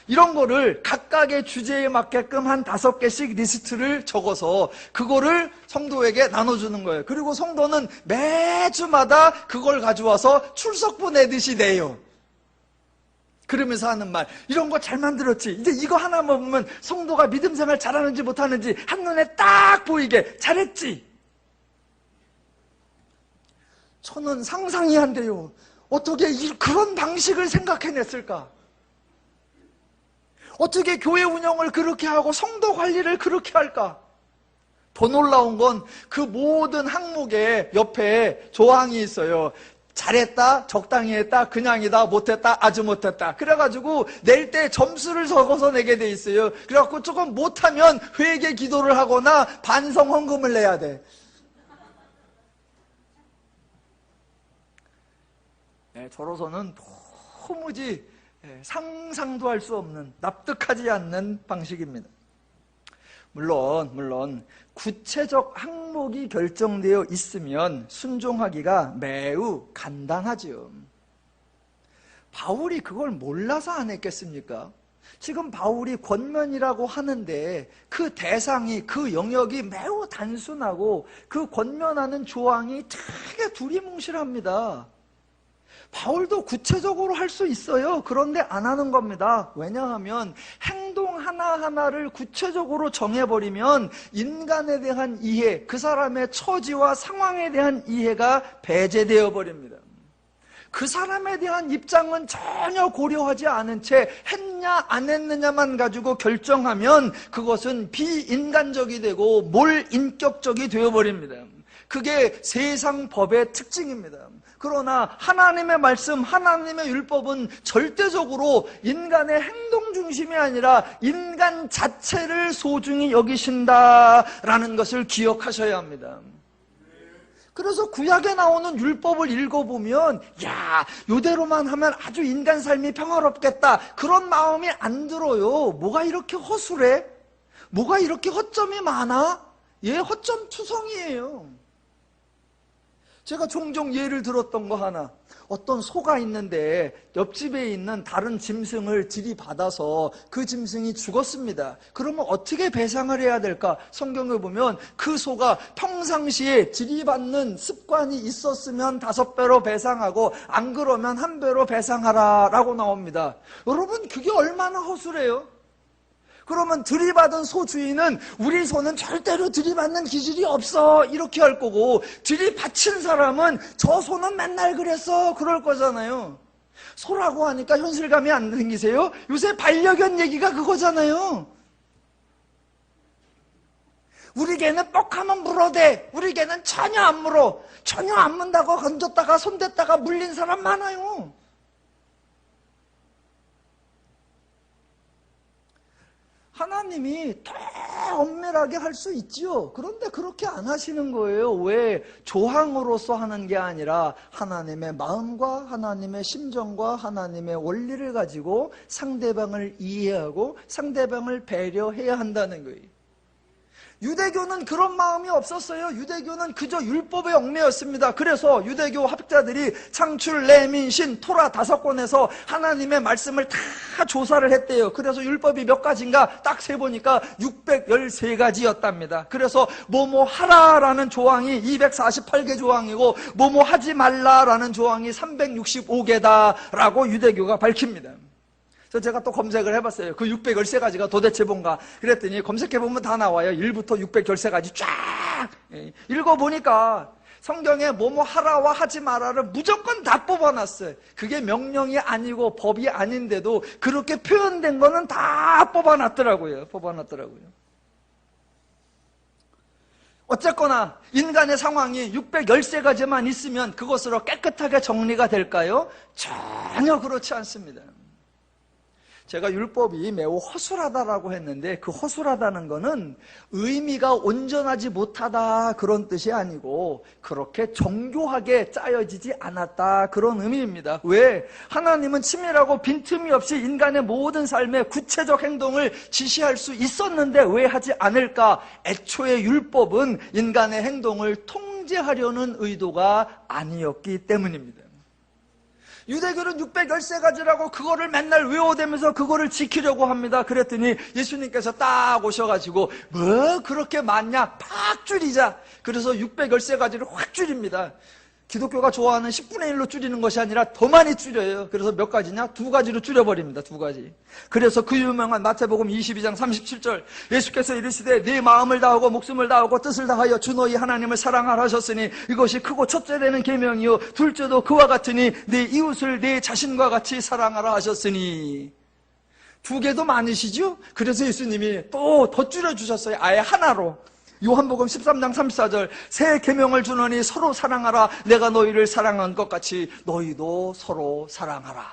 이런 거를 각각의 주제에 맞게끔 한 5개씩 리스트를 적어서 그거를 성도에게 나눠주는 거예요. 그리고 성도는 매주마다 그걸 가져와서 출석부 내듯이 내요. 그러면서 하는 말, 이런 거 잘 만들었지. 이제 이거 하나만 보면 성도가 믿음 생활 잘하는지 못하는지 한눈에 딱 보이게 잘했지. 저는 상상이 안 돼요. 어떻게 그런 방식을 생각해냈을까? 어떻게 교회 운영을 그렇게 하고 성도 관리를 그렇게 할까? 더 놀라운 건 그 모든 항목에 옆에 조항이 있어요. 잘했다, 적당히 했다, 그냥이다, 못했다, 아주 못했다. 그래가지고 낼 때 점수를 적어서 내게 돼 있어요. 그래갖고 조금 못하면 회개 기도를 하거나 반성 헌금을 내야 돼. 저로서는 도무지 상상도 할 수 없는, 납득하지 않는 방식입니다. 물론 구체적 항목이 결정되어 있으면 순종하기가 매우 간단하죠. 바울이 그걸 몰라서 안 했겠습니까? 지금 바울이 권면이라고 하는데 그 대상이, 그 영역이 매우 단순하고 그 권면하는 조항이 되게 두리뭉실합니다. 바울도 구체적으로 할 수 있어요. 그런데 안 하는 겁니다. 왜냐하면 행동 하나하나를 구체적으로 정해버리면 인간에 대한 이해, 그 사람의 처지와 상황에 대한 이해가 배제되어 버립니다. 그 사람에 대한 입장은 전혀 고려하지 않은 채 했냐 안 했느냐만 가지고 결정하면 그것은 비인간적이 되고 몰인격적이 되어버립니다. 그게 세상 법의 특징입니다. 그러나 하나님의 말씀, 하나님의 율법은 절대적으로 인간의 행동 중심이 아니라 인간 자체를 소중히 여기신다라는 것을 기억하셔야 합니다. 그래서 구약에 나오는 율법을 읽어보면 야, 요대로만 하면 아주 인간 삶이 평화롭겠다, 그런 마음이 안 들어요. 뭐가 이렇게 허술해? 뭐가 이렇게 허점이 많아? 허점 투성이에요. 제가 종종 예를 들었던 거 하나, 어떤 소가 있는데 옆집에 있는 다른 짐승을 들이받아서 그 짐승이 죽었습니다. 그러면 어떻게 배상을 해야 될까? 성경을 보면 그 소가 평상시에 들이받는 습관이 있었으면 5배로 배상하고 안 그러면 1배로 배상하라 라고 나옵니다. 여러분, 그게 얼마나 허술해요? 그러면 들이받은 소 주인은 우리 소는 절대로 들이받는 기질이 없어 이렇게 할 거고, 들이받친 사람은 저 소는 맨날 그랬어 그럴 거잖아요. 소라고 하니까 현실감이 안 생기세요? 요새 반려견 얘기가 그거잖아요. 우리 개는 뻑하면 물어대, 우리 개는 전혀 안 물어. 전혀 안 문다고 건졌다가 손댔다가 물린 사람 많아요. 하나님이 더 엄밀하게 할 수 있지요. 그런데 그렇게 안 하시는 거예요. 왜? 조항으로서 하는 게 아니라 하나님의 마음과 하나님의 심정과 하나님의 원리를 가지고 상대방을 이해하고 상대방을 배려해야 한다는 거예요. 유대교는 그런 마음이 없었어요. 유대교는 그저 율법에 얽매였습니다. 그래서 유대교 학자들이 창출, 레민, 신, 토라 5권에서 하나님의 말씀을 다 조사를 했대요. 그래서 율법이 몇 가지인가 딱 세보니까 613가지였답니다. 그래서 뭐뭐 하라라는 조항이 248개 조항이고 뭐뭐 하지 말라라는 조항이 365개다라고 유대교가 밝힙니다. 그래서 제가 또 검색을 해봤어요. 그 613가지가 도대체 뭔가. 그랬더니 검색해보면 다 나와요. 1부터 613가지 쫙. 읽어보니까 성경에 뭐뭐 하라와 하지 마라를 무조건 다 뽑아놨어요. 그게 명령이 아니고 법이 아닌데도 그렇게 표현된 거는 다 뽑아놨더라고요. 어쨌거나 인간의 상황이 613가지만 있으면 그것으로 깨끗하게 정리가 될까요? 전혀 그렇지 않습니다. 제가 율법이 매우 허술하다라고 했는데 그 허술하다는 거는 의미가 온전하지 못하다 그런 뜻이 아니고 그렇게 정교하게 짜여지지 않았다 그런 의미입니다. 왜? 하나님은 치밀하고 빈틈이 없이 인간의 모든 삶의 구체적 행동을 지시할 수 있었는데 왜 하지 않을까? 애초에 율법은 인간의 행동을 통제하려는 의도가 아니었기 때문입니다. 유대교는 613가지라고 그거를 맨날 외워대면서 그거를 지키려고 합니다. 그랬더니 예수님께서 딱 오셔가지고 뭐 그렇게 많냐? 팍 줄이자. 그래서 613가지를 확 줄입니다. 기독교가 좋아하는 10분의 1로 줄이는 것이 아니라 더 많이 줄여요. 그래서 몇 가지냐? 2가지로 줄여버립니다. 2가지. 그래서 그 유명한 마태복음 22장 37절 예수께서 이르시되 네 마음을 다하고 목숨을 다하고 뜻을 다하여 주 너희 하나님을 사랑하라 하셨으니 이것이 크고 첫째 되는 계명이요 둘째도 그와 같으니 네 이웃을 네 자신과 같이 사랑하라 하셨으니 2개도 많으시죠? 그래서 예수님이 또 더 줄여주셨어요. 아예 하나로. 요한복음 13장 34절 새 계명을 주노니 서로 사랑하라. 내가 너희를 사랑한 것 같이 너희도 서로 사랑하라.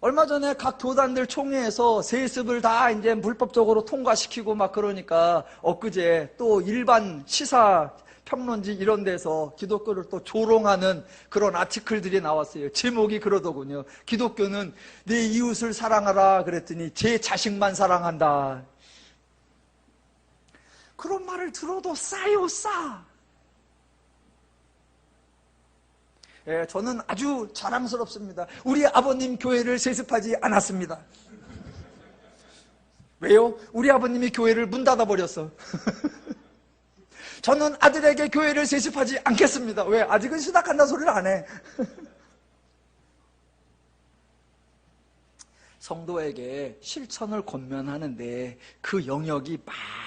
얼마 전에 각 교단들 총회에서 세습을 다 이제 불법적으로 통과시키고 막 그러니까 엊그제 또 일반 시사 평론지 이런 데서 기독교를 또 조롱하는 그런 아티클들이 나왔어요. 제목이 그러더군요. 기독교는 내 이웃을 사랑하라 그랬더니 제 자식만 사랑한다. 그런 말을 들어도 싸요, 싸. 예, 저는 아주 자랑스럽습니다. 우리 아버님 교회를 세습하지 않았습니다. 왜요? 우리 아버님이 교회를 문 닫아버렸어. 저는 아들에게 교회를 세습하지 않겠습니다. 왜? 아직은 시작한다 소리를 안 해. 성도에게 실천을 권면하는데 그 영역이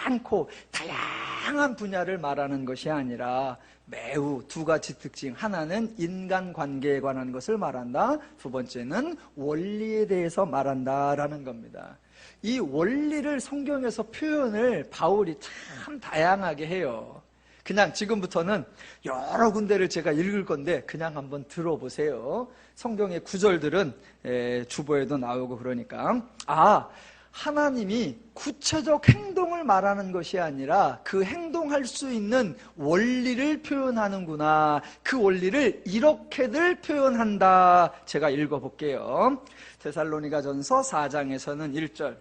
많고 다양한 분야를 말하는 것이 아니라 매우 두 가지 특징. 하나는 인간관계에 관한 것을 말한다. 두 번째는 원리에 대해서 말한다라는 겁니다. 이 원리를 성경에서 표현을 바울이 참 다양하게 해요. 그냥 지금부터는 여러 군데를 제가 읽을 건데 그냥 한번 들어보세요. 성경의 구절들은 주보에도 나오고 그러니까 하나님이 구체적 행동을 말하는 것이 아니라 그 행동할 수 있는 원리를 표현하는구나. 그 원리를 이렇게들 표현한다. 제가 읽어볼게요. 데살로니가전서 4장에서는 1절.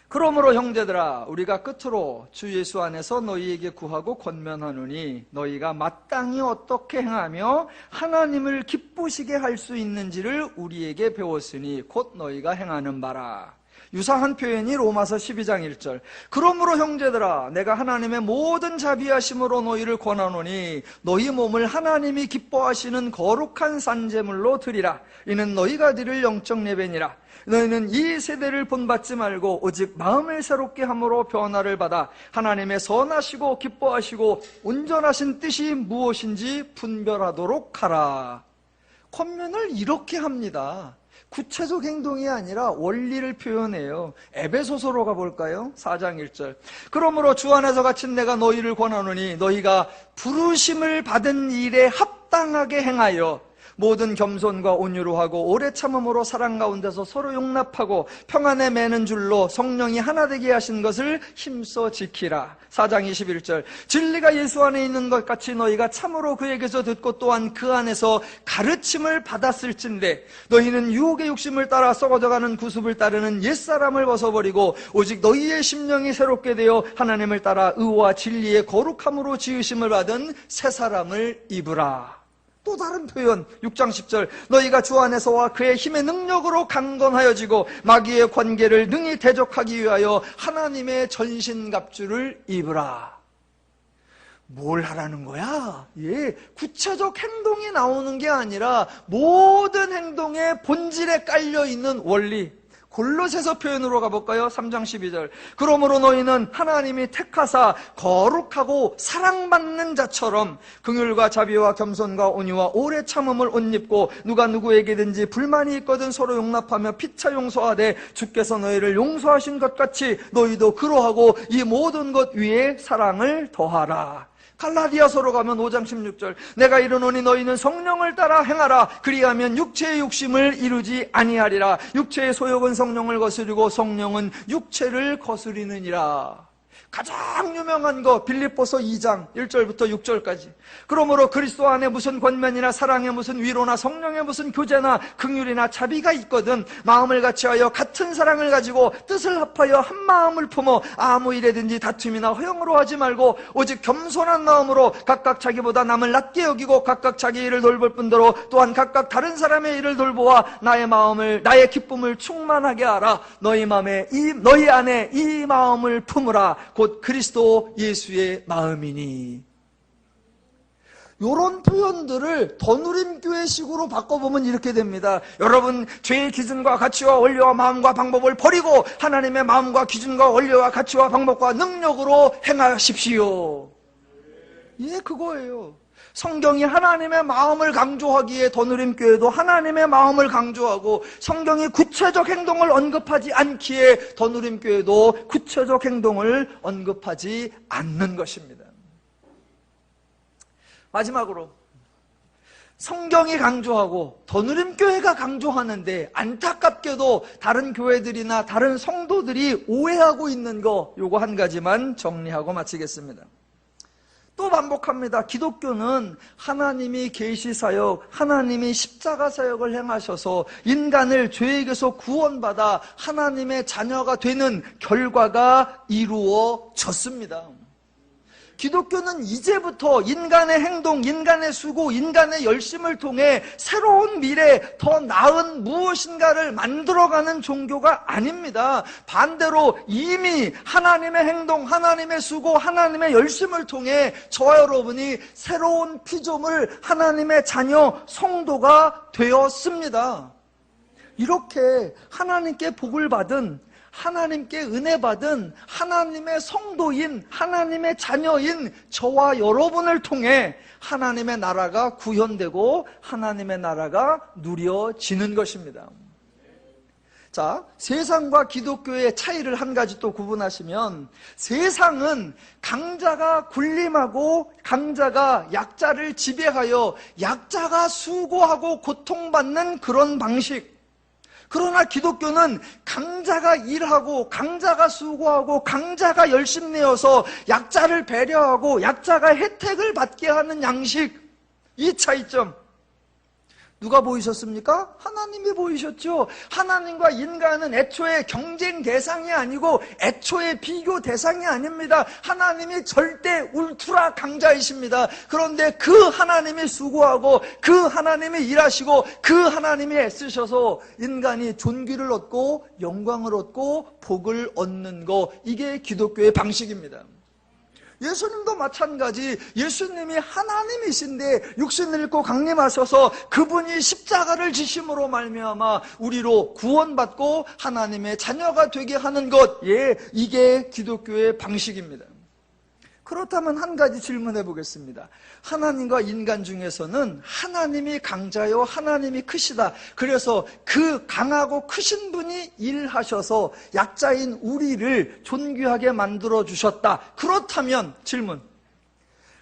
그러므로 형제들아 우리가 끝으로 주 예수 안에서 너희에게 구하고 권면하노니 너희가 마땅히 어떻게 행하며 하나님을 기쁘시게 할 수 있는지를 우리에게 배웠으니 곧 너희가 행하는 바라. 유사한 표현이 로마서 12장 1절. 그러므로 형제들아 내가 하나님의 모든 자비하심으로 너희를 권하노니 너희 몸을 하나님이 기뻐하시는 거룩한 산제물로 드리라. 이는 너희가 드릴 영적 예배니라. 너희는 이 세대를 본받지 말고 오직 마음을 새롭게 함으로 변화를 받아 하나님의 선하시고 기뻐하시고 온전하신 뜻이 무엇인지 분별하도록 하라. 권면을 이렇게 합니다. 구체적 행동이 아니라 원리를 표현해요. 에베소서로 가볼까요? 4장 1절. 그러므로 주 안에서 갇힌 내가 너희를 권하노니 너희가 부르심을 받은 일에 합당하게 행하여 모든 겸손과 온유로 하고 오래 참음으로 사랑 가운데서 서로 용납하고 평안에 매는 줄로 성령이 하나 되게 하신 것을 힘써 지키라. 4장 21절. 진리가 예수 안에 있는 것 같이 너희가 참으로 그에게서 듣고 또한 그 안에서 가르침을 받았을진데 너희는 유혹의 욕심을 따라 썩어져가는 구습을 따르는 옛사람을 벗어버리고 오직 너희의 심령이 새롭게 되어 하나님을 따라 의와 진리의 거룩함으로 지으심을 받은 새 사람을 입으라. 또 다른 표현 6장 10절. 너희가 주 안에서와 그의 힘의 능력으로 강건하여지고 마귀의 관계를 능히 대적하기 위하여 하나님의 전신갑주를 입으라. 뭘 하라는 거야? 구체적 행동이 나오는 게 아니라 모든 행동의 본질에 깔려있는 원리. 골로새서 표현으로 가볼까요? 3장 12절. 그러므로 너희는 하나님이 택하사 거룩하고 사랑받는 자처럼 긍휼과 자비와 겸손과 온유와 오래 참음을 옷 입고 누가 누구에게든지 불만이 있거든 서로 용납하며 피차 용서하되 주께서 너희를 용서하신 것 같이 너희도 그러하고 이 모든 것 위에 사랑을 더하라. 갈라디아서로 가면 5장 16절. 내가 이르노니 너희는 성령을 따라 행하라. 그리하면 육체의 욕심을 이루지 아니하리라. 육체의 소욕은 성령을 거스르고 성령은 육체를 거스리느니라. 가장 유명한 거 빌립보서 2장 1절부터 6절까지. 그러므로 그리스도 안에 무슨 권면이나 사랑에 무슨 위로나 성령에 무슨 교제나 긍휼이나 자비가 있거든 마음을 같이하여 같은 사랑을 가지고 뜻을 합하여 한 마음을 품어 아무 일에든지 다툼이나 허영으로 하지 말고 오직 겸손한 마음으로 각각 자기보다 남을 낮게 여기고 각각 자기 일을 돌볼 뿐더러 또한 각각 다른 사람의 일을 돌보아 나의 기쁨을 충만하게 하라. 너희 안에 이 마음을 품으라. 곧 그리스도 예수의 마음이니. 이런 표현들을 더누림교회식으로 바꿔보면 이렇게 됩니다. 여러분 죄의 기준과 가치와 원리와 마음과 방법을 버리고 하나님의 마음과 기준과 원리와 가치와 방법과 능력으로 행하십시오. 그거예요. 성경이 하나님의 마음을 강조하기에 더누림교회도 하나님의 마음을 강조하고 성경이 구체적 행동을 언급하지 않기에 더누림교회도 구체적 행동을 언급하지 않는 것입니다. 마지막으로 성경이 강조하고 더누림교회가 강조하는데 안타깝게도 다른 교회들이나 다른 성도들이 오해하고 있는 거 요거 한 가지만 정리하고 마치겠습니다. 또 반복합니다. 기독교는 하나님이 계시사역, 하나님이 십자가 사역을 행하셔서 인간을 죄에게서 구원받아 하나님의 자녀가 되는 결과가 이루어졌습니다. 기독교는 이제부터 인간의 행동, 인간의 수고, 인간의 열심을 통해 새로운 미래, 더 나은 무엇인가를 만들어가는 종교가 아닙니다. 반대로 이미 하나님의 행동, 하나님의 수고, 하나님의 열심을 통해 저와 여러분이 새로운 피조물, 하나님의 자녀, 성도가 되었습니다. 이렇게 하나님께 복을 받은, 하나님께 은혜 받은 하나님의 성도인, 하나님의 자녀인 저와 여러분을 통해 하나님의 나라가 구현되고 하나님의 나라가 누려지는 것입니다. 자, 세상과 기독교의 차이를 한 가지 또 구분하시면, 세상은 강자가 군림하고 강자가 약자를 지배하여 약자가 수고하고 고통받는 그런 방식. 그러나 기독교는 강자가 일하고 강자가 수고하고 강자가 열심 내어서 약자를 배려하고 약자가 혜택을 받게 하는 양식. 이 차이점 누가 보이셨습니까? 하나님이 보이셨죠. 하나님과 인간은 애초에 경쟁 대상이 아니고 애초에 비교 대상이 아닙니다. 하나님이 절대 울트라 강자이십니다. 그런데 그 하나님이 수고하고 그 하나님이 일하시고 그 하나님이 애쓰셔서 인간이 존귀를 얻고 영광을 얻고 복을 얻는 것, 이게 기독교의 방식입니다. 예수님도 마찬가지. 예수님이 하나님이신데 육신을 입고 강림하셔서 그분이 십자가를 지심으로 말미암아 우리로 구원받고 하나님의 자녀가 되게 하는 것, 예, 이게 기독교의 방식입니다. 그렇다면 한 가지 질문해 보겠습니다. 하나님과 인간 중에서는 하나님이 강자요, 하나님이 크시다. 그래서 그 강하고 크신 분이 일하셔서 약자인 우리를 존귀하게 만들어 주셨다. 그렇다면 질문,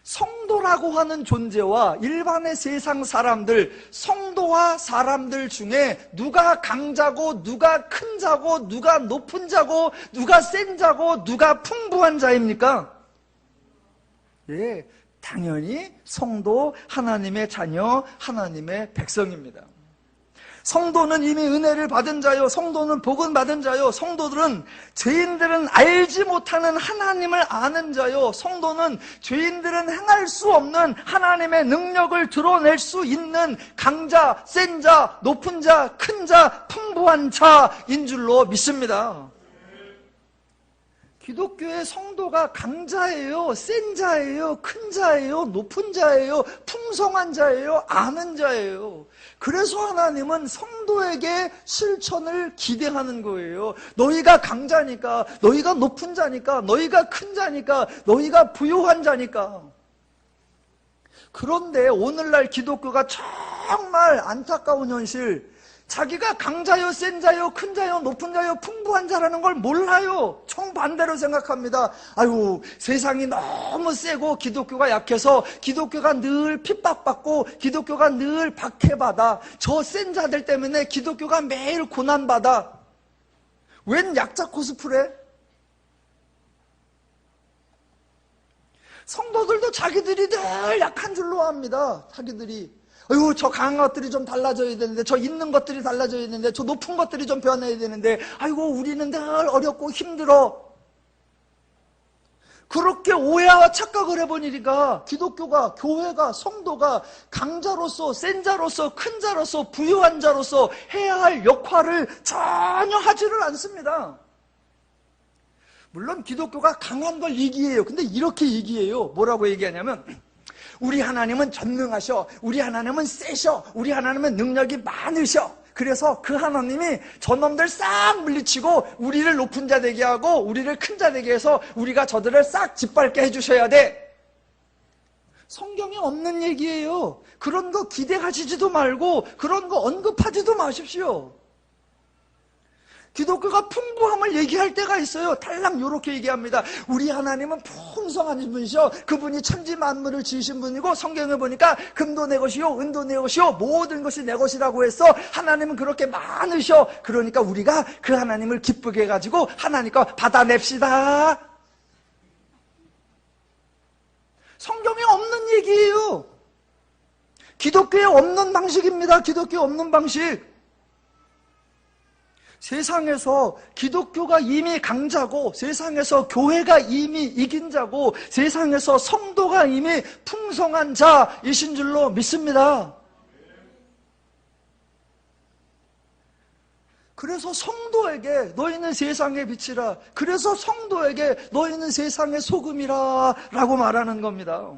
성도라고 하는 존재와 일반의 세상 사람들, 성도와 사람들 중에 누가 강자고 누가 큰 자고 누가 높은 자고 누가 센 자고 누가 풍부한 자입니까? 예, 당연히 성도, 하나님의 자녀, 하나님의 백성입니다. 성도는 이미 은혜를 받은 자요, 성도는 복은 받은 자요, 죄인들은 알지 못하는 하나님을 아는 자요, 성도는 죄인들은 행할 수 없는 하나님의 능력을 드러낼 수 있는 강자, 센 자, 높은 자, 큰 자, 풍부한 자인 줄로 믿습니다. 기독교의 성도가 강자예요, 센 자예요, 큰 자예요, 높은 자예요, 풍성한 자예요, 아는 자예요. 그래서 하나님은 성도에게 실천을 기대하는 거예요. 너희가 강자니까, 너희가 높은 자니까, 너희가 큰 자니까, 너희가 부유한 자니까. 그런데 오늘날 기독교가 정말 안타까운 현실, 자기가 강자요, 센 자요, 큰 자요, 높은 자요, 풍부한 자라는 걸 몰라요. 정반대로 생각합니다. 아유, 세상이 너무 세고 기독교가 약해서 기독교가 늘 핍박받고 기독교가 늘 박해받아. 저 센 자들 때문에 기독교가 매일 고난받아. 웬 약자 코스프레? 성도들도 자기들이 늘 약한 줄로 압니다. 자기들이. 아유, 저 강한 것들이 좀 달라져야 되는데, 저 있는 것들이 달라져야 되는데, 저 높은 것들이 좀 변해야 되는데, 아이고, 우리는 늘 어렵고 힘들어. 그렇게 오해와 착각을 해보니까 기독교가, 교회가, 성도가 강자로서, 센 자로서, 큰 자로서, 부유한 자로서 해야 할 역할을 전혀 하지를 않습니다. 물론 기독교가 강한 걸 얘기해요. 근데 이렇게 얘기해요. 뭐라고 얘기하냐면, 우리 하나님은 전능하셔, 우리 하나님은 세셔, 우리 하나님은 능력이 많으셔. 그래서 그 하나님이 저놈들 싹 물리치고 우리를 높은 자 되게 하고 우리를 큰 자 되게 해서 우리가 저들을 싹 짓밟게 해주셔야 돼. 성경에 없는 얘기예요. 그런 거 기대하시지도 말고 그런 거 언급하지도 마십시오. 기독교가 풍부함을 얘기할 때가 있어요. 달랑 이렇게 얘기합니다. 우리 하나님은 풍성한 분이셔. 그분이 천지 만물을 지으신 분이고, 성경에 보니까 금도 내 것이요, 은도 내 것이요, 모든 것이 내 것이라고 해서 하나님은 그렇게 많으셔. 그러니까 우리가 그 하나님을 기쁘게 해가지고 하나님과 받아냅시다. 성경에 없는 얘기예요. 기독교에 없는 방식입니다. 기독교에 없는 방식. 세상에서 기독교가 이미 강자고, 세상에서 교회가 이미 이긴 자고, 세상에서 성도가 이미 풍성한 자이신 줄로 믿습니다. 그래서 성도에게 너희는 세상의 빛이라, 그래서 성도에게 너희는 세상의 소금이라 라고 말하는 겁니다.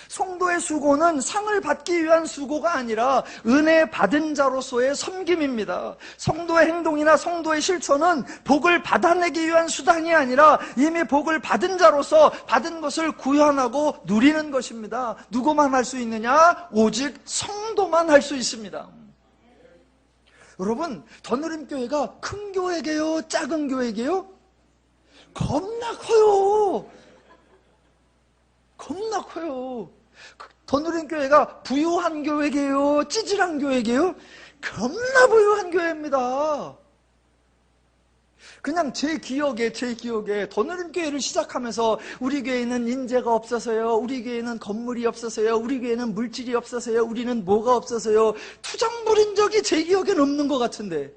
성도의 수고는 상을 받기 위한 수고가 아니라 은혜 받은 자로서의 섬김입니다. 성도의 행동이나 성도의 실천은 복을 받아내기 위한 수단이 아니라 이미 복을 받은 자로서 받은 것을 구현하고 누리는 것입니다. 누구만 할 수 있느냐? 오직 성도만 할 수 있습니다. 여러분, 더누림교회가 큰 교회게요? 작은 교회게요? 겁나 커요. 겁나 커요. 더누림교회가 부유한 교회게요? 찌질한 교회게요? 겁나 부유한 교회입니다. 그냥 제 기억에 더누림교회를 시작하면서 우리 교회는 인재가 없어서요, 우리 교회는 건물이 없어서요, 우리 교회는 물질이 없어서요, 우리는 뭐가 없어서요, 투정 부린 적이 제 기억엔 없는 것 같은데,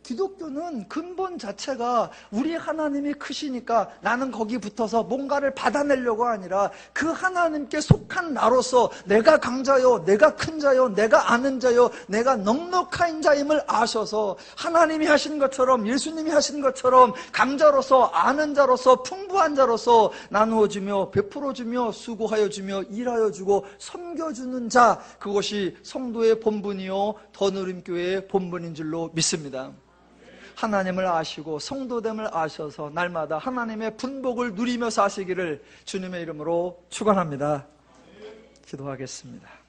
기독교는 근본 자체가 우리 하나님이 크시니까 나는 거기 붙어서 뭔가를 받아내려고 아니라 그 하나님께 속한 나로서 내가 강자요, 내가 큰 자요, 내가 아는 자요, 내가 넉넉한 자임을 아셔서 하나님이 하신 것처럼, 예수님이 하신 것처럼 강자로서, 아는 자로서, 풍부한 자로서 나누어주며 베풀어주며 수고하여 주며 일하여 주고 섬겨주는 자, 그것이 성도의 본분이요 더누림교회의 본분인 줄로 믿습니다. 하나님을 아시고 성도됨을 아셔서 날마다 하나님의 분복을 누리며 사시기를 주님의 이름으로 축원합니다. 기도하겠습니다.